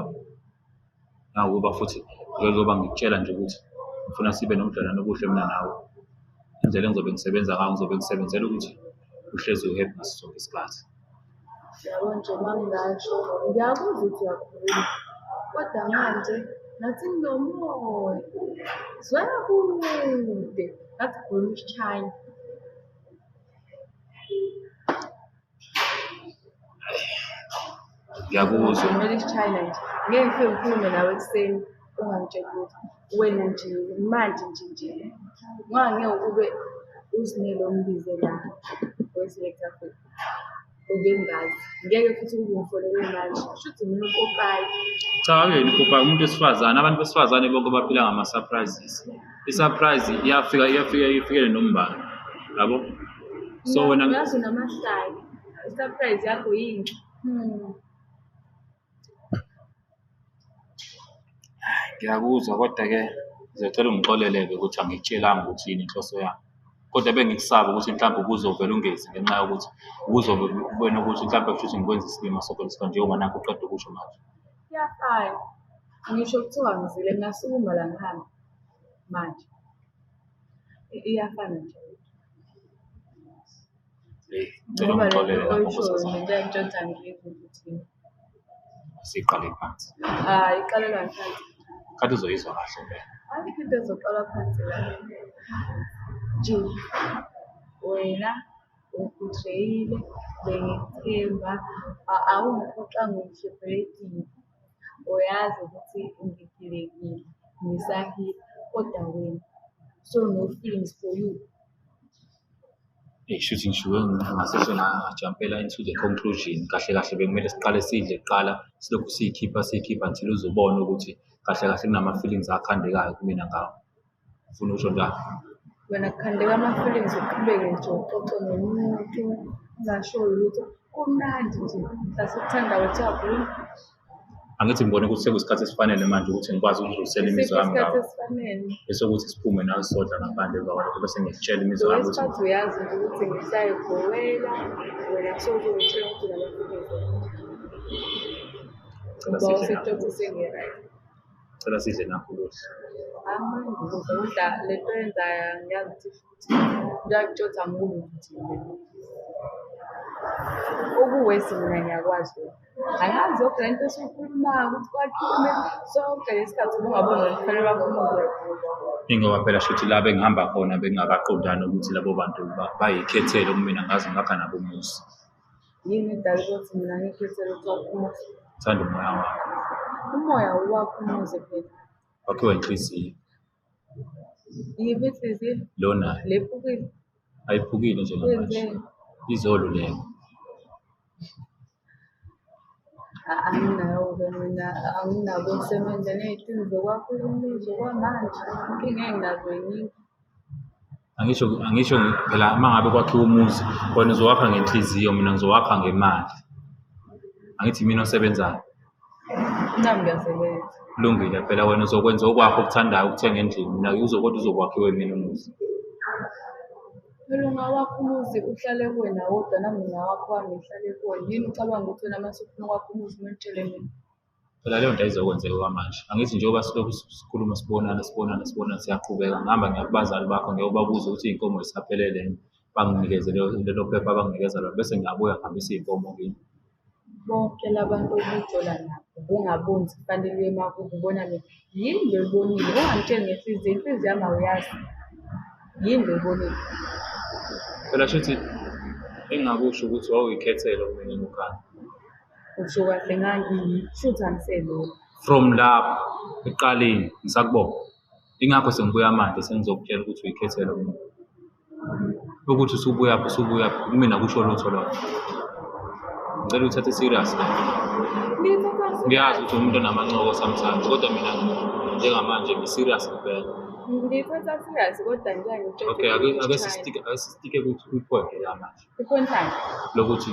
nakuba futhi njengoba ngikutshela nje ukuthi ngifuna sibe nobudlelwano obuhle mina nawe indlela engizobe ngisebenza ngayo ngizobe ngisebenzela ukuthi uhlezi uhappy ngaso sonke isikhathi. Yabo nje mangasho ngiyakuzwa ukuthi uyakhuluma kodwa manje nathi nginomoya zwela kude ngathi khuluma isiChina. Ngiyakuzwa Kumele isiChina nje ngeke ngifike ngikhulume nawe ekuseni ungangitsheli ukuthi wena nje manje nje ungangeke ukube uzinele ombize la weselect Africa ubengazi ngeke futhi ungifonele manje shuthi mina uPopayi cha yena uPopayi umuntu wesifazane abantu besifazane bonke baphila ngama-surprises i-surprise ifikele nombani yabo so wena uyazi namahlaya i-surprise yakho yini ngiyakuzwa kodwa-ke ngizocela ungixolele-ke ukuthi angikutshelanga ukuthi yini inhloso yami kodwa bengikusaba ukuthi mhlawumbe ubuzovela ungezi ngenxa yokuthi ubuzobona ukuthi mhlawumbe kushuthi ngikwenza isilima sokwelisa njengoba nakho uqeda ukusho manje iyafana ngisho kuthiwa ngizile ngasukuma la ngihamba manje iyafana nje ngicela ngoba ungixolele lento lapho oyishoyo Nkosi nento yantshontsha ngiyizwa ukuthi siqale phansi hayi iqalela phansi kade uzoyizwa kahle vele ayikho into ezoqala phansi la nje wena ukutreyile bengithemba awungiphoxa ngomshebheledini uyazi ukuthi ngiphilekile ngisahile kodwa wena so no feelings for you shuthi ngishuwe ngaseshe ngajampela into the conclusion kahle kahle bekumele siqale sidle kuqala silokhu siyikhipha until uzobona ukuthi kahle kahle kunama-feelings akhandekayo kumina ngawo ufuna ukusho njalo wena kukhandeka ama-feelings uqhubeke nje uxoxe nomuntu ungashoyo ukuthi kumnandi nje sasikuthanda wethabuni angithi ngibone ukuthi sekuyisikhathi esifanele manje ukuthi ngikwazi ukudlulisela imizwa yami isikhathi ngawo esifanele bese ukuthi siphume nawe sodla ngaphandle emva kwalokho bese ngikutshela imizwa yami ukuthi wesikhathi uyazi nje ukuthi ngihlaye gowela wena kusoze ngitshela ukuthi cela sidle nakho kuhle udla lento yenzayo ngiyazi ukuthi futhi ngiyakutshotha ngikubi ukuthi okuwesi mina ngiyakwazi angazi yonke lento esiyikhulumayo ukuthi kwakhiwe sonke lesikhathi ubungabona kufanele bakhulume ingoba phela shuthi la bengihamba khona bengingakaqondani ukuthi labo bantu bayikhethele kumina ngazi ngakha nabo umuzi yini idala ukuthi mina ngikhethele ukuthi umuzi thanda umoya wakho umoya wakho umuze phela wakhiwe inhliziyo yiphi inhliziyo lona lephukile ayiphukile njengamanje izoluleka anginayo-ke mina anginabo semendleni ey'tini zokwakho umuzi okwamanje inkinga enginazo yiningi angisho phela uma ngabe kwakhiwa umuzi wena uzowakha ngenhliziyo mina ngizowakha ngemali angithi mina osebenzayo nami ngiyasebenza kulungile phela wena uzokwenza okwakho okuthandayo ukuthenga endlini mina kodwa uzokwakhiwe mina umuzi phela ungawakho umuzi uhlale kuwena wodwa nami ngingawakho wami ngihlale kuwona yini ucabanga ukuthi wena mase ufuna ukwakho umuzi uma utshele mina phela leyo nto ayizokwenzeka kwamanje angithi njengoba silokhu sikhuluma sibonana siyaqhubeka ngihamba ngiyakubazali bakho ngiyobabuza ukuthi iy'nkomo zisaphelele banginikeze lelo phepha abanginikeza lona bese ngiyabuya ngihambisa iy'nkomo kini bonke labantu obujola nabo ungaboni kufanele uye emakubo ubona mina yini lo uyibonile ungangitsheli inhliziyo yami awuyazi yini lo uyibonile phela shuthi engingakusho ukuthi wawuyikhethelo mina emukhaya usho kahle ngangiyishutha ngiseloko from lapho ekuqaleni ngisakubona ingakho sengibuya manje sengizokutshela ukuthi uyikhethelo mina ukuthi usubuyaphi kumina kusho lutho lona ngicela uthathe serious le ngiyazi ukuthi umuntu onamancoko sometimes kodwa mina njengamanje ngi-serious ngempela Ngiyithatha serious kodwa nje Okay, ake sisitike kwi-point la manje. Ikhonthani. Lokuthi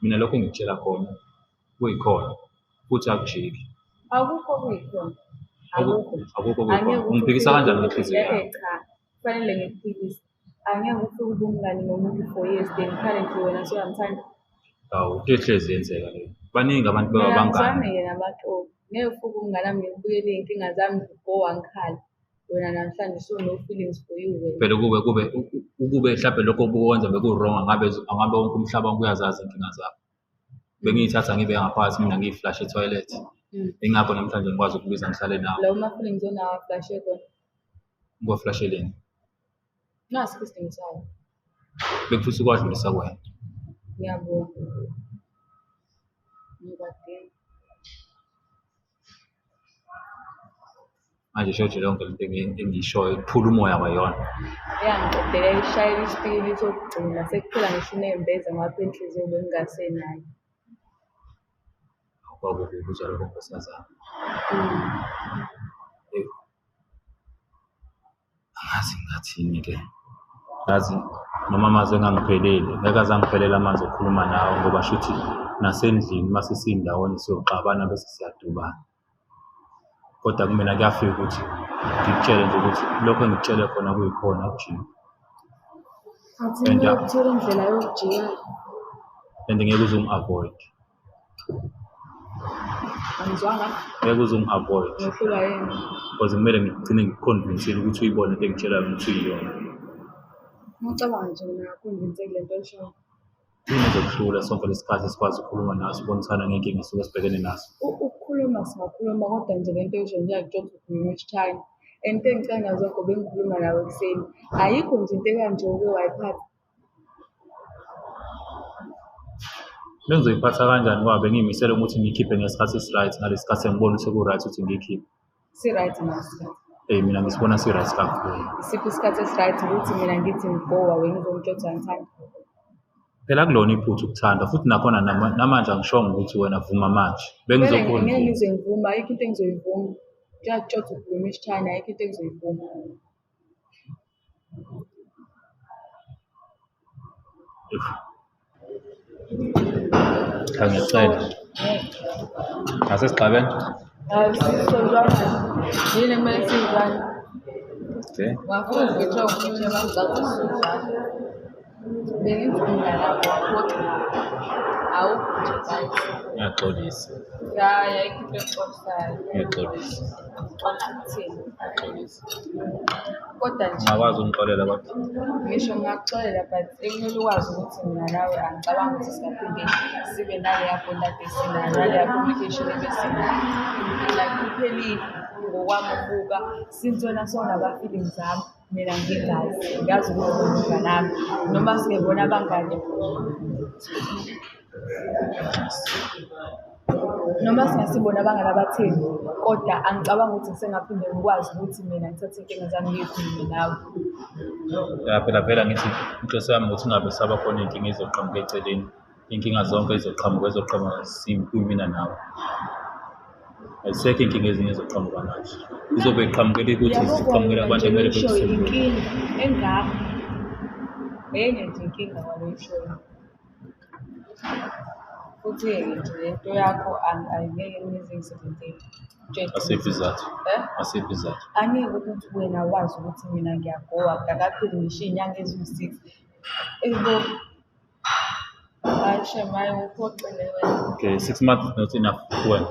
mina lokho engikutshela khona kuyikhona futhi akujiki. Akukho kuyikhona. Akukho kuyikhona. Ungiphikisa kanjani ngenhliziyo yami? Cha, kufanele ngikuphikise. Angeke ufike ube umngani nomuntu for years then currently wena suyamthanda. Hawu, kuhlezi yenzeka leyo. Baningi abantu bangani. Ngeke namaqobo. Ngeke ufike umngani wami ngikubuyele iy'nkinga zami go wangikhala. Wena namhlanje so no feelings for you wena. Phela kube mhlawumbe lokho obukwenza beku-wrong angabe wonke umhlaba wonke uyazazi inkinga zakho. Bengiyithatha ngibe ngaphakathi mina ngiyiflash e-toilet. Ingakho namhlanje ngikwazi ukubiza ngihlale nawe. Lawo ma-feelings onawo aflashe khona. Ngiyoflasheleni. Nasi isidingo sawo. Bekufisa ukwadlulisa kwena. Ngiyabonga. Ngiyabadinga. Manje shothi lonke lento engiyishoyo kuphula umoya kwayona. Yangiqedela ishayela isipili sokugcina sekuphela ngisho unembeza ngapha enhliziyo bengingasenayo. Kwakubi ukuzwa lokho nkosazana. Angazi ngathini-ke. Yazi noma amazwi engangipheleli, ngeke aze angiphelele amazwi okukhuluma nawe ngoba shuthi nasendlini mase siyindawonye siyoxabana bese siyadubana. Kodwa kumina kuyafika ukuthi ngikutshele nje ukuthi lokho engikutshele khona kuyikhona akujiki. Athi ngiyakuthola indlela yokujika. And ngeke uze ungi-avoid. Angizwanga. Ngeke uze ungi-avoid. Ngihlulwa yini? Because kumele ngigcine ngikuconvince ukuthi uyibone into engitshelayo ukuthi uyiyona. Ngicabanga nje mina ngakhonvince kule nto eshoyo. Yini ezokuhlula sonke lesikhathi sikwazi ukukhuluma naso sibonisana ngenkinga esuke sibhekene naso. Ukukhuluma singakhuluma kodwa nje lento esho nje akutshothi ukhuluma isitshayina. Into engicanga zonke bengikhuluma nawe ekuseni. Ayikho nje into ekanje oke wayiphatha. Bengizoyiphatha kanjani ngoba bengiyimisele ukuthi ngiyikhiphe ngesikhathi esi-right ngalesikhathi engibona ukuthi seku-right ukuthi ngiyikhiphe. Si-right ngasikhathi. Mina ngisibona si-right kakhulu. Isiphi isikhathi esi-right ukuthi mina ngithi ngigowa wena uzongitshotha ngithanda. Phela kulona iphutha ukuthanda futhi nakhona namanje angishongo ukuthi wena vuma manje. Bengizokubona. Ngeke ngize ngivuma, ayikho into engizoyivuma. Ngiyakutshotha ukhuluma isitshayina, ayikho into engizoyivuma. Ngiyacela. Asesigqabeni? Sizozwana. Yini ekumele siyizwane? Okay. Ngafuna ukugetsha ukuthi emangicatha sizozwana. Bengivuma lapho kodwa awukho nje right. Ngiyaxolisa. Ya ayikho into exoxisayo. Ngiyaxolisa. Kuthini? Ngiyaxolisa. Kodwa nje Ungakwazi ungixolela kodwa? ngisho ngingakuxolela but ekumele ukwazi ukuthi mina nawe angicabangi ukuthi singaphinde sibe naleya bond esinayo naleya communication ebesinayo. Like kuphelile ngokwami ukubuka since wena sewunaba-feelings zami mina ngingazi ngazi ukuthi ubuka nami noma singebona abangani noma singasibona abangani abatheni kodwa angicabanga ukuthi sengaphinde ngikwazi ukuthi mina ngithathe inkinga zami ngiyikhulume nawe. Ya phela ngithi inhloso yami ukuthi ungabe saba khona inkinga ezoqhamuka eceleni. Inkinga zonke ezoqhamuka simina nawe. Ayisekho inkinga ezinye ezoqhamuka manje. Izobe iqhamukela ukuthi ziqhamukela abantu ekumele bekusebenzise. Inkinga engakho enye nje inkinga waloyishoyo. Futhi-ke nje lento yakho angeke ngize ngisebenzele. Asiphi izathu? Asiphi izathu? Angeke ukuthi wena wazi ukuthi mina ngiyagowa akakapheli ngisho iy'nyanga eziwu-6. Hayi shemaye uphoqile wena. Okay, 6 months not enough kuwena.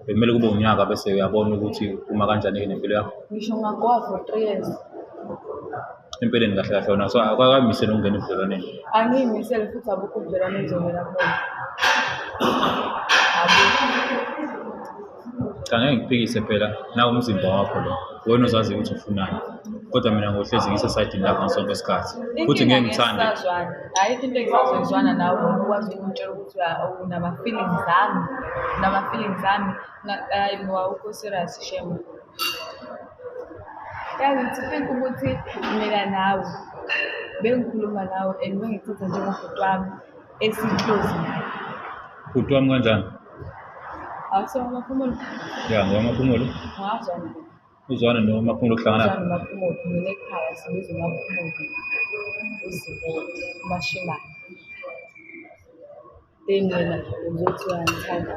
Bekumele kube unyaka bese uyabona ukuthi uma kanjani nempilo yakho. Ngisho ngagowa for 3 years. Empeleni kahle kahle wona so akakamisele ukungena ebudlelwaneni. Angiyimisele futhi abukho ubudlelwane engizongena kubona. Cha ngeke ngikuphikise phela nawe umzimba wakho lo. Wena uzazi ukuthi ufunani. Kodwa mina ngohlezi ngisesayidini lakho ngasonke isikhathi. Futhi ngeke ngithande. Ayikho into engisazoyizwana nawe wena ukwazi ukungitshela ukuthi unama-feelings zami. Unama-feelings zami. Hayi awukho serious shame. Yazi ngithi think ukuthi mina nawe bengikhuluma nawe and bengithatha njengobhuti wami esiyiclose naye. Bhuti wami kanjani? Awusona amaphumulo? Ya, ngamaphumulo. Ungazwana. uzwane noMaphumulo kuhlangana Uzwane noMaphumulo mina ekhaya sibiza uMaphumulo uZibode uMashimane. Then wena uzothi uyangithanda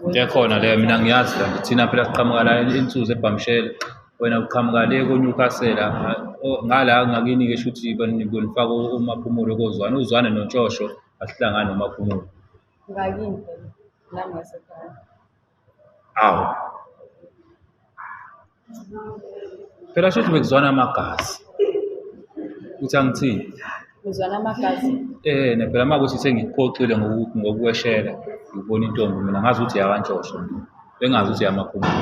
ngiyakhona le mina ngiyazi la thina phela siqhamuka la insuku eBhamshela wena uqhamuka le koNewcastle ngala ngakini-ke shuthi nifaka uMaphumulo kozwane uzwane noNtshosho asihlangane noMaphumulo ngakini nami ngasekhaya. awu phela shuthi bekuzwana amagazi uthi angithini Uzwana amagazi. phela uma kuthi sengiphoxile ngokuweshela ngibona intombi mina ngazi ukuthi yakantshosho bengazi ukuthi yamaphumulo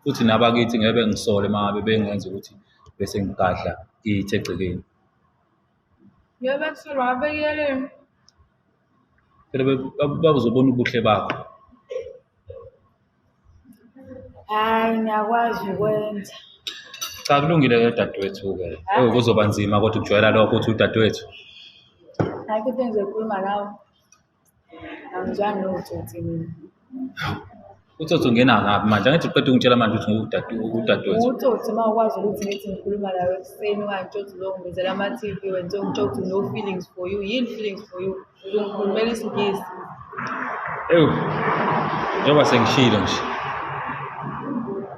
futhi nabakithi ngeke ngisole uma ngabe bengenza ukuthi bese ngigadla ithe egcekeni Yebo kusolwa ngabekeleni. phela bazobona ubuhle bakho Hayi ngiyakwazi ukwenza. cha kulungile ke dadewethu-ke kuzoba nzima kodwa ukujwayela lokho uthi udadewethu Hayi kodwa ngizokhuluma nawe. Angizwani notsotsi mina. utsotsi ungena ngaphi manje angithi uqeda ukungitshela manje ukuthi udadewethu Utsotsi uma ukwazi ukuthi ngithi ngikhuluma nawe ekuseni ungangitshotsi uzongibizela ama-TV wenze ungitshotsi no feelings for you. Yini feelings for you? Uzongikhulumela isiNgisi. ewu njengoba sengishilo nje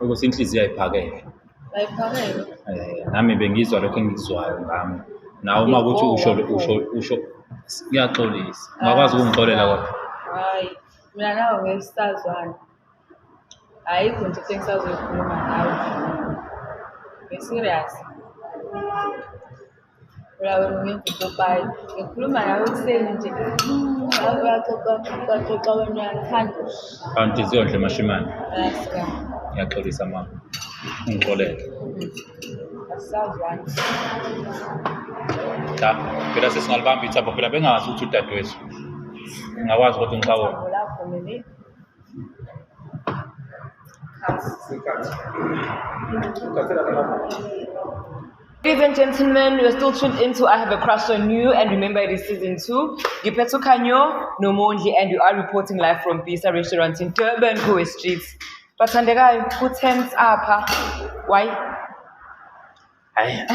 ukuthi inhliziyo ayiphakele Ayiphakele. nami bengizwa lokho engikuzwayo ngami nawe uma ukuthi usho ngiyaxolisa ungakwazi ukungixolela kodwa Hayi mina nawe ngesisazwana. Ayikho nje into engisazoyikhuluma nawe. Nge-serious. Wena ungenza upopayi. Ngikhuluma nawe ekuseni nje. Uyaxoxa wena uyangithanda. kanti ziyondle Mashimane Ayasika. ngiyaxolisa mama ungixolele Asisazwana. cha phela sesingalibamba ithambo phela bengazi ukuthi udadewethu ngingakwazi kodwa ngixawona Lakho nini? Ladies and gentlemen, we're still tuned into I Have a Crush on You, and remember it is season 2. Gipethu Kanyo, Nomondli, and we are reporting live from Pisa Restaurant in Durban, Kowe Streets. But Sandega, put hands up. Why? hayi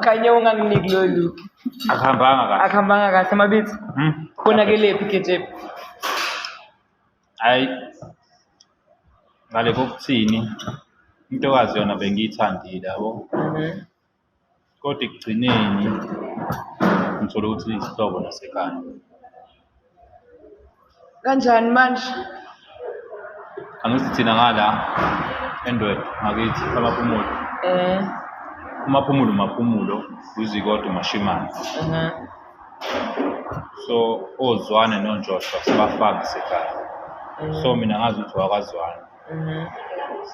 Kanyo unganginiki lo look. akuhambanga kahle Akuhambanga kahle mabithi. Konakelephi ke nje? hayi ngale kokuthini intokazi yona bengiyithandile yabo kodwa ekugcineni ngithola ukuthi isihlobo nasekhaya Kanjani manje? angithi thina ngala endwedwe ngakithi amaphumulo uMaphumulo uZibode uMashimane so ozwane noNtshosho sibafaka sekhaya so mina ngazi ukuthi wakazwana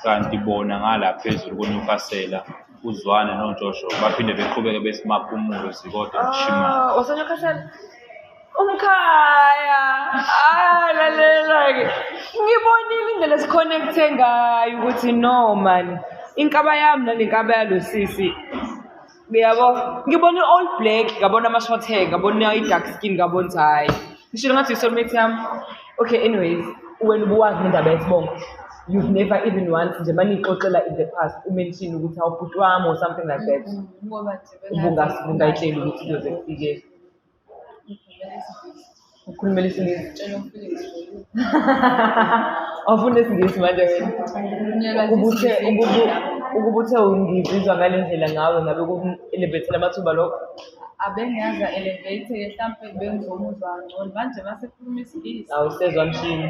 kanti bona ngala phezulu koNewcastle uzwane noNtshosho baphinde beqhubeke bethi Maphumulo Zibode Mashimane Wasenyakasela? Umkhaya. Lalela-ke. Ngibonile indlela esikhonekte ngayo ukuthi no man. Inkaba yami nalenkaba yalo sisi. Ngiyabo. Ngibona all black, ngabona ama-short hair, ngabona i-dark skin, ngabona ukuthi hayi. Ngishilo ngathi i-soulmate yami. Okay, anyways, wena ubuwazi ngendaba yesibongo. You've never even once nje manixoxela in the past umention ukuthi awubhuti wami or something like that. Ngoba nje Ungayitsheli ukuthi kuyoze kufike. Ukhulumela isiNgisi. Awufunda isiNgisi manje wena. Ukubuthe ungizizwa ngale ndlela ngawe ngabe ku-elevate amathuba lokho. abengiyaza elevate mhlampe bengizomuzwa ngcono manje masekhuluma isiNgisi. Awusezwa mshini.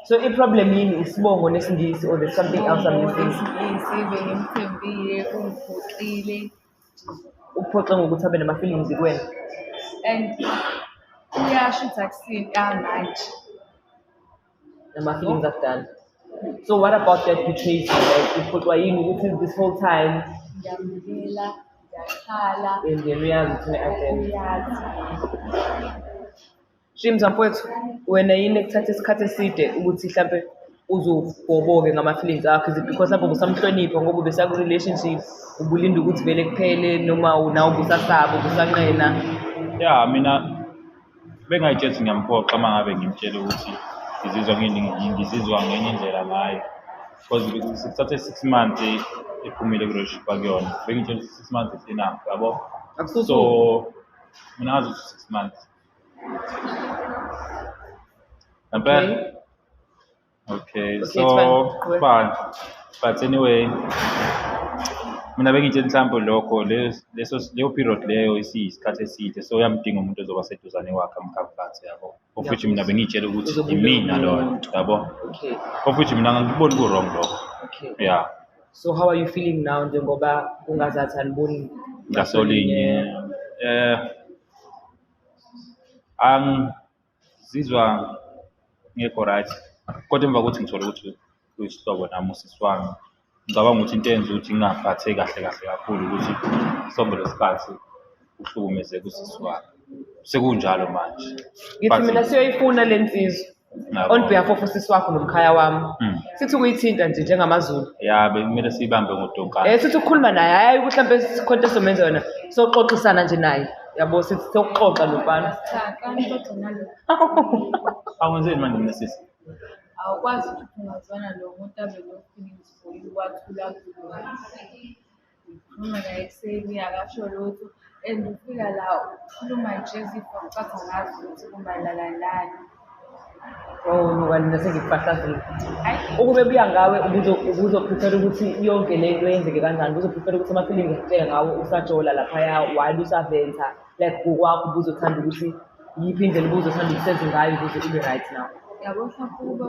So i-problem yini isibongo nesingisi or there's something else I'm missing? isiNgisi bengimthembile ungiphoxile Ukuphoxa ngokuthi abe nama-feelings kuwena. and uyasho ukuthi akusini manje. Nama-feelings akudala. So what about that betrayal? Like uphoxwa yini ukuthi this whole time Ngiyamukela, ngiyakhala, and then uyazi ukuthi une-agenda. uyazi. James mfowethu, wena yini ekuthatha isikhathi eside ukuthi mhlampe uzobhoboke ngama-feelings akho? Is it because lapho ubusamhlonipha ngoba ubesaku-relationship ubulinda ukuthi vele kuphele noma nawe ubusasaba ubusanqena? ya mina bengayitshela ukuthi ngiyamphoxa uma ngabe ngimtshela ukuthi ngizizwa ngenye indlela ngayo because sikuthathe 6 months ephumile ku-relationship akuyona bengitshela ukuthi 6 months is enough yabo so mina ngazi ukuthi 6 months okay so fine but anyway mina bengitshela mhlawumbe lokho leyo period leyo isiyisikhathi eside so uyamdinga umuntu ozoba seduzane wakhe amcomfort yabo of which mina bengitshela ukuthi imina lo yabo of which mina ngiboni ku wrong lokho yeah. So how are you feeling now njengoba ungazathi aniboni ngasolinye angizizwa ngekho right kodwa emva kokuthi ngithole ukuthi kuyisihlobo nami usisi wami ngicabanga ukuthi into eyenza ukuthi ngingaphatheki kahle kakhulu ukuthi sonke lesikhathi uhlukumeze kusisi wami sekunjalo manje ngithi mina siyoyifuna lensizwa on behalf of usisi wakho nomkhaya wami sithi ukuyithinta nje njengamazulu ya bekumele siyibambe ngodonkana sithi ukukhuluma naye hayi ukuthi mhlawumbe sikhonto somenza yona soxoxisana nje naye yabo sithi sokuxoxa lobana awenzeni manje mina sisi awukwazi ukuthi ungazwana lo muntu abe no-feelings for you wathula kulo ukhuluma naye ekuseni akasho lutho and ufika la ukhuluma nje ezifo ucathi angazi ukuthi kumalalani ngoba nasengikufahlazile ukube buya ngawe ubuzoprefera ukuthi yonke le nto yenzeke kanjani uzoprefera ukuthi ama-feelings akutsheka ngawo usajola laphaya while usaventa like ngokwakho ubuzothanda ukuthi yiphi indlela ubuzothanda ukusenze ngayo ukuze ube right now yabo mhlawumbe ukuba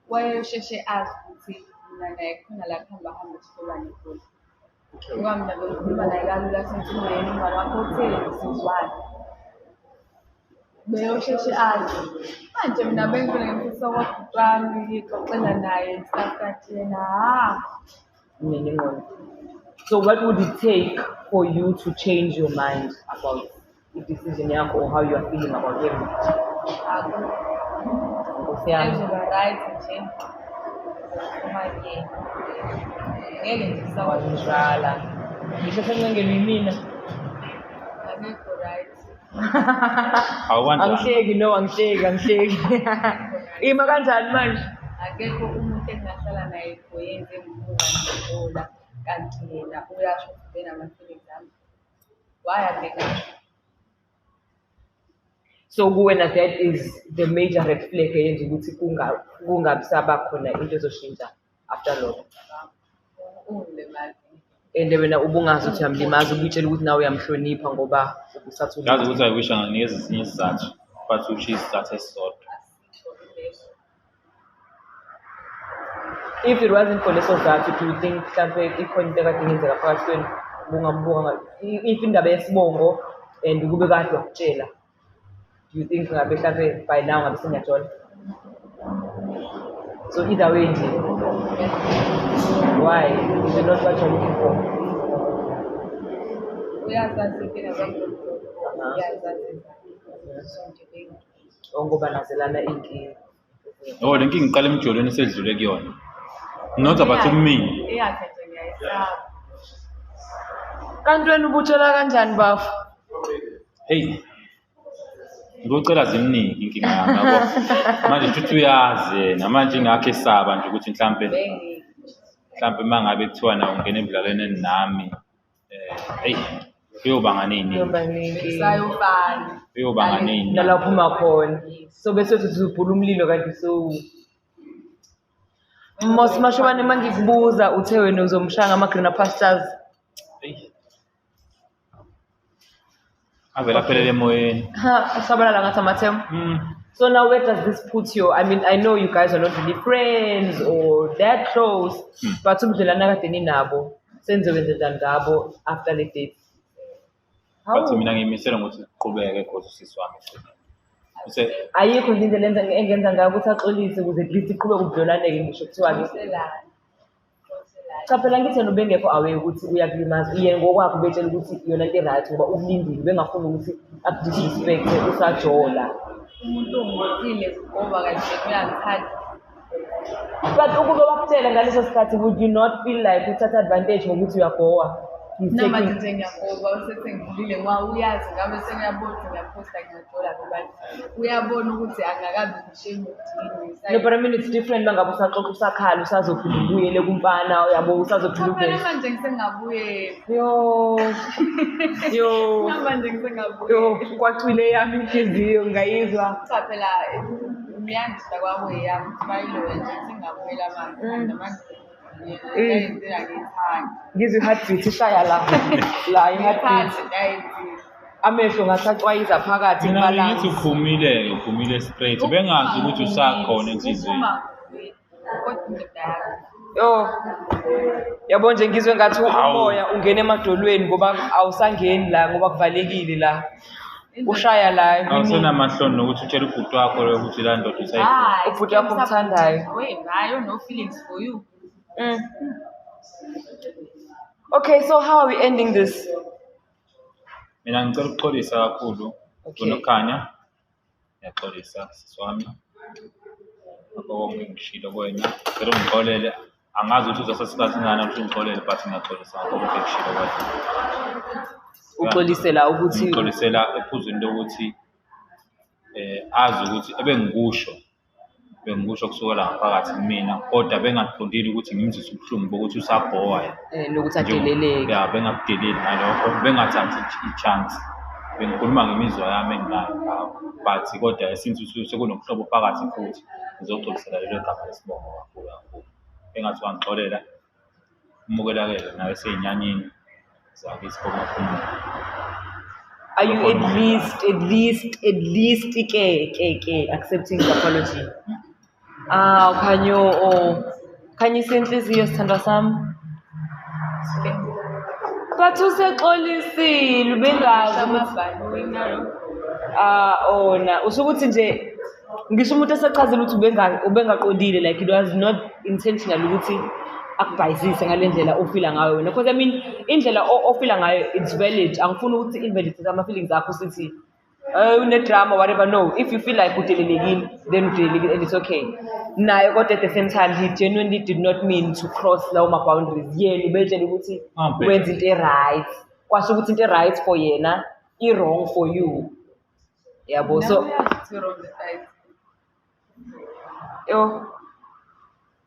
wayesheshe azi ukuthi mina naye khona la kuhamba sihlobane khona ngoba mina bengikhuluma naye kalula sentindeni umngane wakho utheni sizwane beyosheshe azi manje mina bengifuna ngifisa kwabhutami ngixoxela naye stuff yena So what would it take for you to change your mind about the decision yakho or how you are feeling about him? Ezoba right nje ngeke ngeke Sawazala. Ngisho sengincengele yimina. akekho right Angihleki no angihleki. Ima kanjani manje? akekho umuntu engahlala naye goyenze ngibuka kanti yena uyasho ukuthi nama-feelings ami wayabheka. So kuwena that is the major red flag eyenza ukuthi kungabisaba khona into ezoshintsha after lokho. And wena ubungazi ukuthi uyamlimaza ubutshela ukuthi nawe uyamhlonipha ngoba ubusathula. ngazi ukuthi ayisho nganikeza ezinye izizathu but uthi isizathu esisodwa If it wasn't for leso sizathu do you think mhlawumbe ikhona into ekade ingenzeka phakathi kwenu bungambuka if indaba yesibongo and kube kade wakutshela do you think ngabe mhlawumbe by now ngabe sengiyajola? So either way nje why is it not what you're looking for? Uyazazi impilo zabantu uyazazi Ngoba nazelana inkinga. le nkinga iqala emjolweni esedlule kuyona not about me iyakhethe ngiyayisaba Kanti wena ubutshela kanjani bafu? hey ngicela zimnike inkinga yami yabo manje futhi uyazi namanje ngakhe esaba nje ukuthi mhlawumbe mangabe kuthiwa na ungena emidlalweni nami hey uyobanga nini sayofana uyobanga nini Nalapho uma khona. So bese sizubhula umlilo kanti so Mashobane mangikubuza uthe wena uzomshaya ngama-greener pastures. avela phelele emoyeni Sabalala ngathi amathemba. So now where does this put you? I mean, I know you guys are not really friends or that close, but ubudlelana kade ninabo senze wenzenjani ngabo after the date? but mina ngiyimisela ngokuthi kuqhubeke because usisi wami Ayikho nje indlela engenza ngayo ukuthi axolise ukuze at least iqhubeke ubudlelwane-ke ngisho kuthiwa-ke. Cha phela ngithi yena ubengekho aware ukuthi uyakulimaza yena ngokwakho ubetshela ukuthi yona into right ngoba ukulindile bengafuni ukuthi akudisrespect usajola. umuntu ongozile ngoba kanje uyangithanda But ukube wakutshela ngaleso sikhathi would you not feel like uthatha advantage ngokuthi uyagowa? Namanje nje ngiyabonga usethi ngivulile ngoba uyazi ngabe sengiyabona ukuthi ngiyaphosta ngiyajola abantu uyabona ukuthi angakabi ngisheme udini No, but I mean it's different mangabe usaxoxa usakhala usazophinda ubuyele kumfana yabo usazophinda Kufanele uvele. manje ngisengabuye Yo manje ngisengabuye yo kwacwile yami inhliziyo ngayizwa. cha phela umyandisa kwabo yami bayilo nje singabuyela manje manje ngiyenzela ngithanda Ngizwe i-heartbeat ishaya la i-heartbeat. Amehlo ngasacwayiza phakathi Mina ngibalanga. ngithi uphumile straight. Bengazi ukuthi usakhona enhlizweni. Yo yabo nje ngizwe ngathi umoya ungena emadolweni ngoba awusangeni la ngoba kuvalekile la. Ushaya la Awusenamahloni nokuthi utshela ubhuti wakho ukuthi la ndoda usayi. ubhuti wakho omthandayo. Wait, I no feelings for you. Okay, so how are we ending this? Mina ngicela ukuxolisa kakhulu kunokhanya. Ngiyaxolisa siswami. Akho konke ngishilo kuwena. Ngicela ungixolele. Angazi ukuthi uzasesikhathi ngana ukuthi ungixolele but ngiyaxolisa akho konke ngishilo kuwena. Uxolisela ukuthi Ngixolisela ephuzweni lokuthi azi ukuthi ebengikusho kusukela ngaphakathi kumina kodwa bengaqondile ukuthi ngimzisa ubuhlungu bokuthi usabhowa nokuthi adeleleke. ya bengakudeleli ngalokho bengathathi i-chance bengikhuluma ngemizwa yami enginayo ngawo but kodwa esintu sekunobuhlobo phakathi futhi ngizoxolisela lelo gama lesibongo kakhulu engathi wangixolela umukelakele nawe seyinyanyini zakithi komaphumula. Are you at least ke accepting the apology? Khanyisa inhliziyo sithandwa sami. But usexolisile ubengazi ona usukuthi nje ngisho umuntu esechazela ukuthi ubengaqondile like it was not intentional ukuthi akubhayisise ngalendlela ofila ngayo wena because I mean indlela ofila ngayo it's valid angifuni ukuthi invalidate ama feelings akho sithi une drama whatever. No, if you feel like udelelekile then udelelekile and it's okay nayo kodwa at the same time he genuinely did not mean to cross lawo ma boundaries yena ubetshela ukuthi wenza into right kwasho ukuthi into right for yena I wrong for you yabo so yo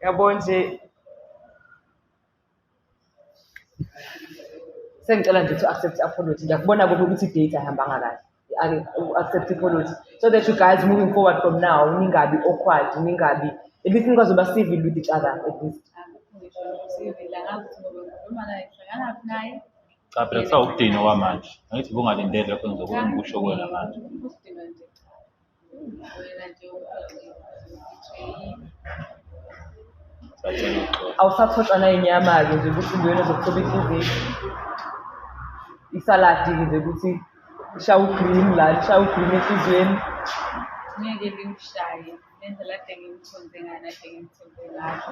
yabo nje sengicela nje to accept apology ngiyakubona kuphi ukuthi date ahamba ngakahle accept apology so that you guys moving forward from now ningabi awkward ningabi at least ningazoba civil with each other at least Cha phela kusawukudinwa kwamanje angithi bungalindele lokho ngizokuba ngikusho kuwena manje. awusathoxana inyama-ke nje ukuthi intweni ezokuthoba inhliziyo isaladi-ke nje ukuthi ishaye ugreen la ishaye ugreen enhliziyweni ngeke ngimshaye lendlela ade ngimthonze ngani ade ngimthonze ngayo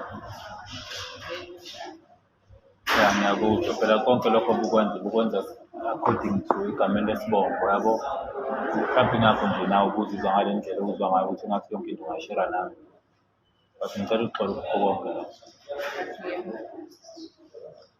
Ya ngiyakuzwa phela konke lokho bukwenza according to igameni lesibongo yabo mhlawumbe ngakho nje nawe ubuzizwa ngale ndlela uzwa ngayo ukuthi ngathi yonke into ungashare nami but ngicela uxolo kukho konke.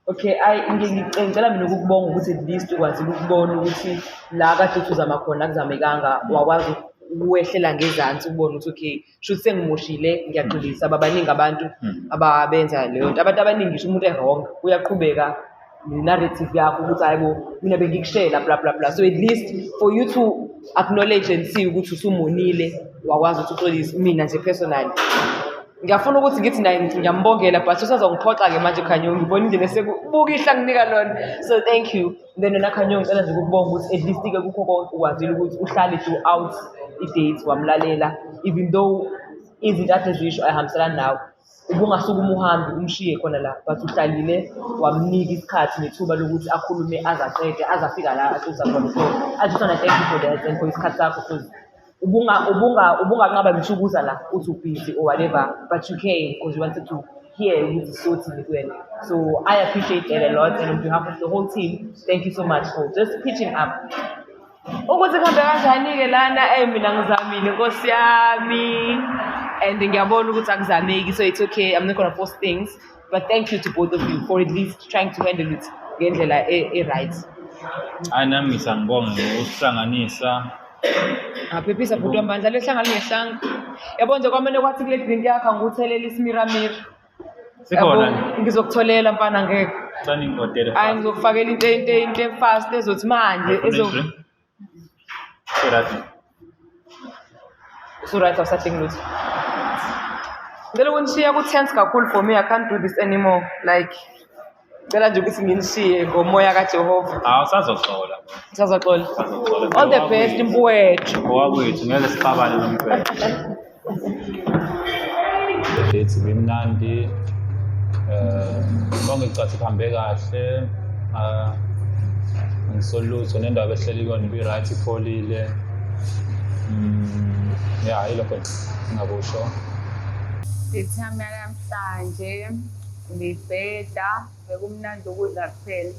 okay ngicela mina ukukubonga ukuthi at least ukwazile ukubona ukuthi la kade uthi uzama khona akuzamekanga wakwazi ukwehlela ngezansi ubone ukuthi okay shuthi sengimoshile ngiyaxolisa abaningi abantu ababenza leyo nto abantu abaningi ngisho umuntu e-wrong uyaqhubeka narrative yakho ukuthi hayibo mina bengikushela bla bla bla so at least for you to acknowledge and see ukuthi usumonile wakwazi ukuthi uxolise mina nje personally ngiyafuna ukuthi ngithi naye ngiyambongela but usazongiphoxa-ke manje Khanyo ngibona indlela esekubuka ihla nginika lona so thank you then wena Khanyo ngicela nje ukubonga ukuthi at least-ke kukho konke ukwazile ukuthi uhlale throughout i-dates wamlalela even though izinto ade zisho ayihambiselani nawe ubungasukuma uhambe umshiye khona la but uhlalile wamnika isikhathi nethuba lokuthi akhulume azaqede azafika la ahlisa khona so I just want to thank you for that and for isikhathi sakho because ubunganqaba ngisho ukuza la uthi busy or whatever but you came because you wanted to hear ukuthi sothini kuwena so I appreciate that a lot and on behalf of the whole team thank you so much for just pitching up ukuthi kuhambe kanjani-ke lana mina ngizamile nkosi yami and ngiyabona ukuthi akuzameki so it's okay I'm not gonna force things but thank you to both of you for at least trying to handle it ngendlela e-right. Hayi nami ngisangibonga ngokusihlanganisa. Aphephisa bhuti wamandla lehlangana ngehlanga. Yabo nje kwamele kwathi kule drink yakho anguthelele isimiramiri. Sikhona Ngizokutholela mfana ngeke. Tsani ngihotele. Hayi ngizokufakela into fast ezothi manje so right awusathing lutho. Ngicela ukunishiya ku-tense kakhulu for me. I can't do this anymore. Like ngicela nje ukuthi nginishiye ngomoya kaJehova. Usazoxola. Sazoxola. All the best mpuwethu. Owakwethu ngeke sixabane nomfethu. Ethi bimnandi. Bonke icathi kuhambe kahle. Ngisolutho nendaba ehleli kuyona ibi-right ipholile. Ya yilokho ngingakusho. Ithami yanamhlanje ngibheda bekumnandi ukudla kuphela.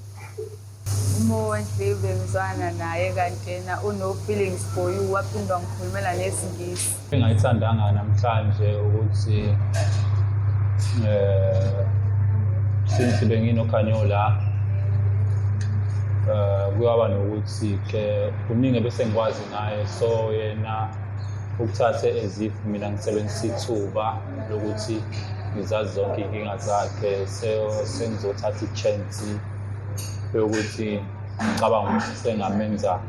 Umondli bengizwana naye kanti yena uno-feelings for you waphinde wangikhulumela nesiNgisi. Engayithandanga namhlanje ukuthi since benginoKhanyo la kuyaba nokuthi ke kuningi bese ngikwazi ngaye so yena ukuthathe as if mina ngisebenzisa ithuba lokuthi ngizazi zonke inkinga zakhe sengizothatha i-chance yokuthi ngicabanga ukuthi sengamenza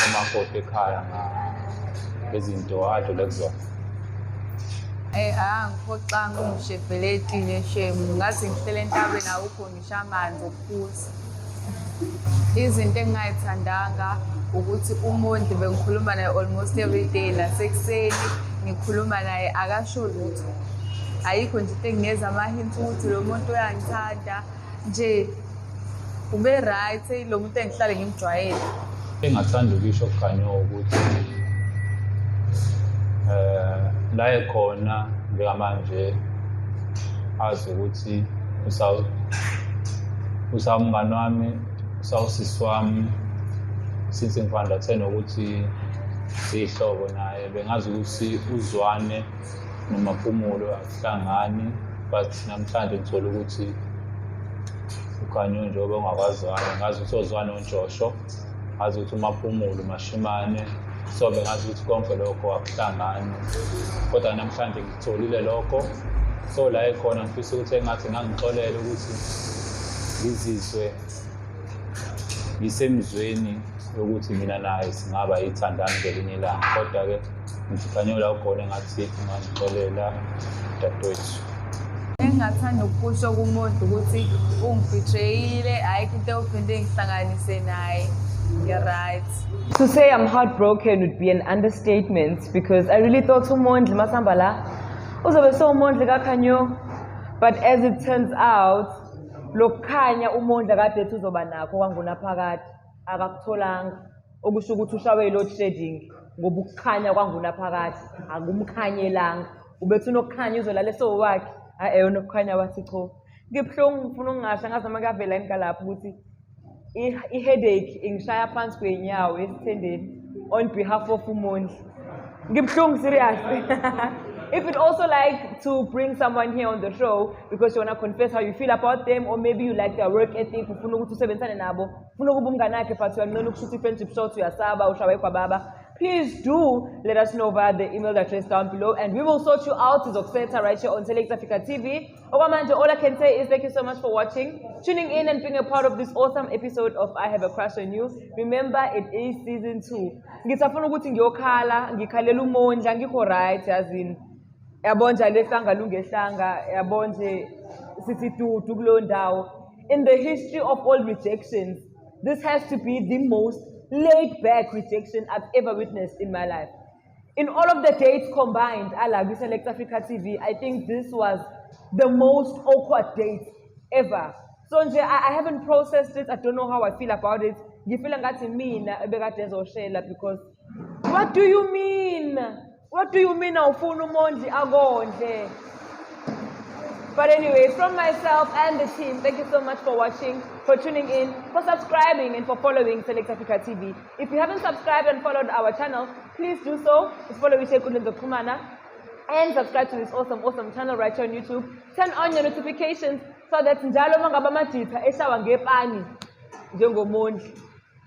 umakoti ekhaya ngezinto adlule kuzona. Ngiphoxanga ungishebheletile shame ngathi ngihlele entabeni awukho ngisho amanzi okuphuza. Izinto engingayithandanga ukuthi umuntu bengikhuluma naye almost every day nasekuseni ngikhuluma naye akasho lutho. Ayikho nje into engingeza ama-hint ukuthi lo muntu uyangithanda nje ube right lo muntu engihlale ngimjwayele. Engathanda ukisho kuKhanyo ukuthi la ekhona njengamanje azi ukuthi usawumngani wami usawusisi wami since ngifanda nokuthi sihlobo naye bengazi ukuthi uzwane noMaphumulo akuhlangani but namhlanje ngithola ukuthi uKhanyo njengoba ungakwazwana ngazi ukuthi ozwana noJoshua ngazi ukuthi uMaphumulo Mashimane so bengazi ukuthi konke lokho akuhlangani kodwa namhlanje ngitholile lokho so la ekhona ngifisa ukuthi engathi ngangixolela ukuthi ngizizwe ngisemzweni yokuthi mina naye singaba ithandana ngelinye ilanga kodwa-ke ngiKhanyo la ukhona engathi ungangixolela dadewethu. Engathanda ukusho kumuntu ukuthi ungibetrayile ayikho into ophinde ngihlanganise naye. You're right. To say I'm heartbroken would be an understatement because I really thought umondli masihamba la uzobe sewumondli kaKhanyo, but as it turns out lokukhanya umondli akade ethi uzoba nakho kwangunaphakade akakutholanga okusho ukuthi ushawe i-load shedding ngoba ukukhanya kwangunaphakade akumkhanyelanga ubethu unokukhanya uzolala esowakhe ayona ukukhanya wathi cho ngibhlungu ngifuna ukungasho ngazi noma kuyavela yini kalapho ukuthi i-headache ingishaya phansi kwenyawo esithendeni on behalf of umondli ngibhlungu seriously. If you'd also like to bring someone here on the show because you want to confess how you feel about them or maybe you like their work ethic, ufuna ukuthi usebenzisane nabo, ufuna ukuba umngane wakhe but uyanqena ukushuthi i-friendship shot uyasaba ushawe kwababa, please do let us know via the email address down below and we will sort you out. Sizokusetha right here on Select Africa TV. Okwamanje, all I can say is thank you so much for watching, tuning in and being a part of this awesome episode of I Have a Crush on You. Remember, it is season 2. Ngisafuna ukuthi ngiyokhala, ngikhalela umondla, ngikho right yazini. Yabonja lehlanga lungehlanga, yabonje sithi tutu kulo ndawo. In the history of all rejections, this has to be the most laid-back rejection I've ever witnessed in my life. In all of the dates combined, we Select Africa TV, I think this was the most awkward date ever. So I haven't processed it. I don't know how I feel about it. Ngifila mina ebekade ezoshela because what do you mean? What do you mean awufuna umondli akondle? But anyway, from myself and the team, thank you so much for watching, for tuning in, for subscribing and for following Select Africa TV. If you haven't subscribed and followed our channel, please do so. Just follow Ishe Kulinzo Kumana and subscribe to this awesome channel right here on YouTube. Turn on your notifications so that njalo uma ngabe amajitha eshawa ngepani njengomondli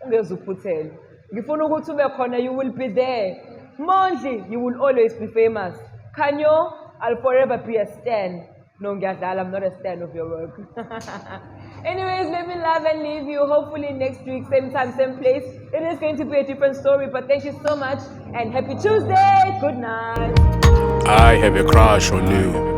ungeze uphuthele. Ngifuna ukuthi ube khona, you will be there. Mondli, you will always be famous. Khanyo, I'll forever be a stan. No, ngiyadlala, I'm not a stan of your work. Anyways, let me love and leave you. Hopefully next week, same time, same place. It is going to be a different story, but thank you so much and happy Tuesday. Good night. I have a crush on you.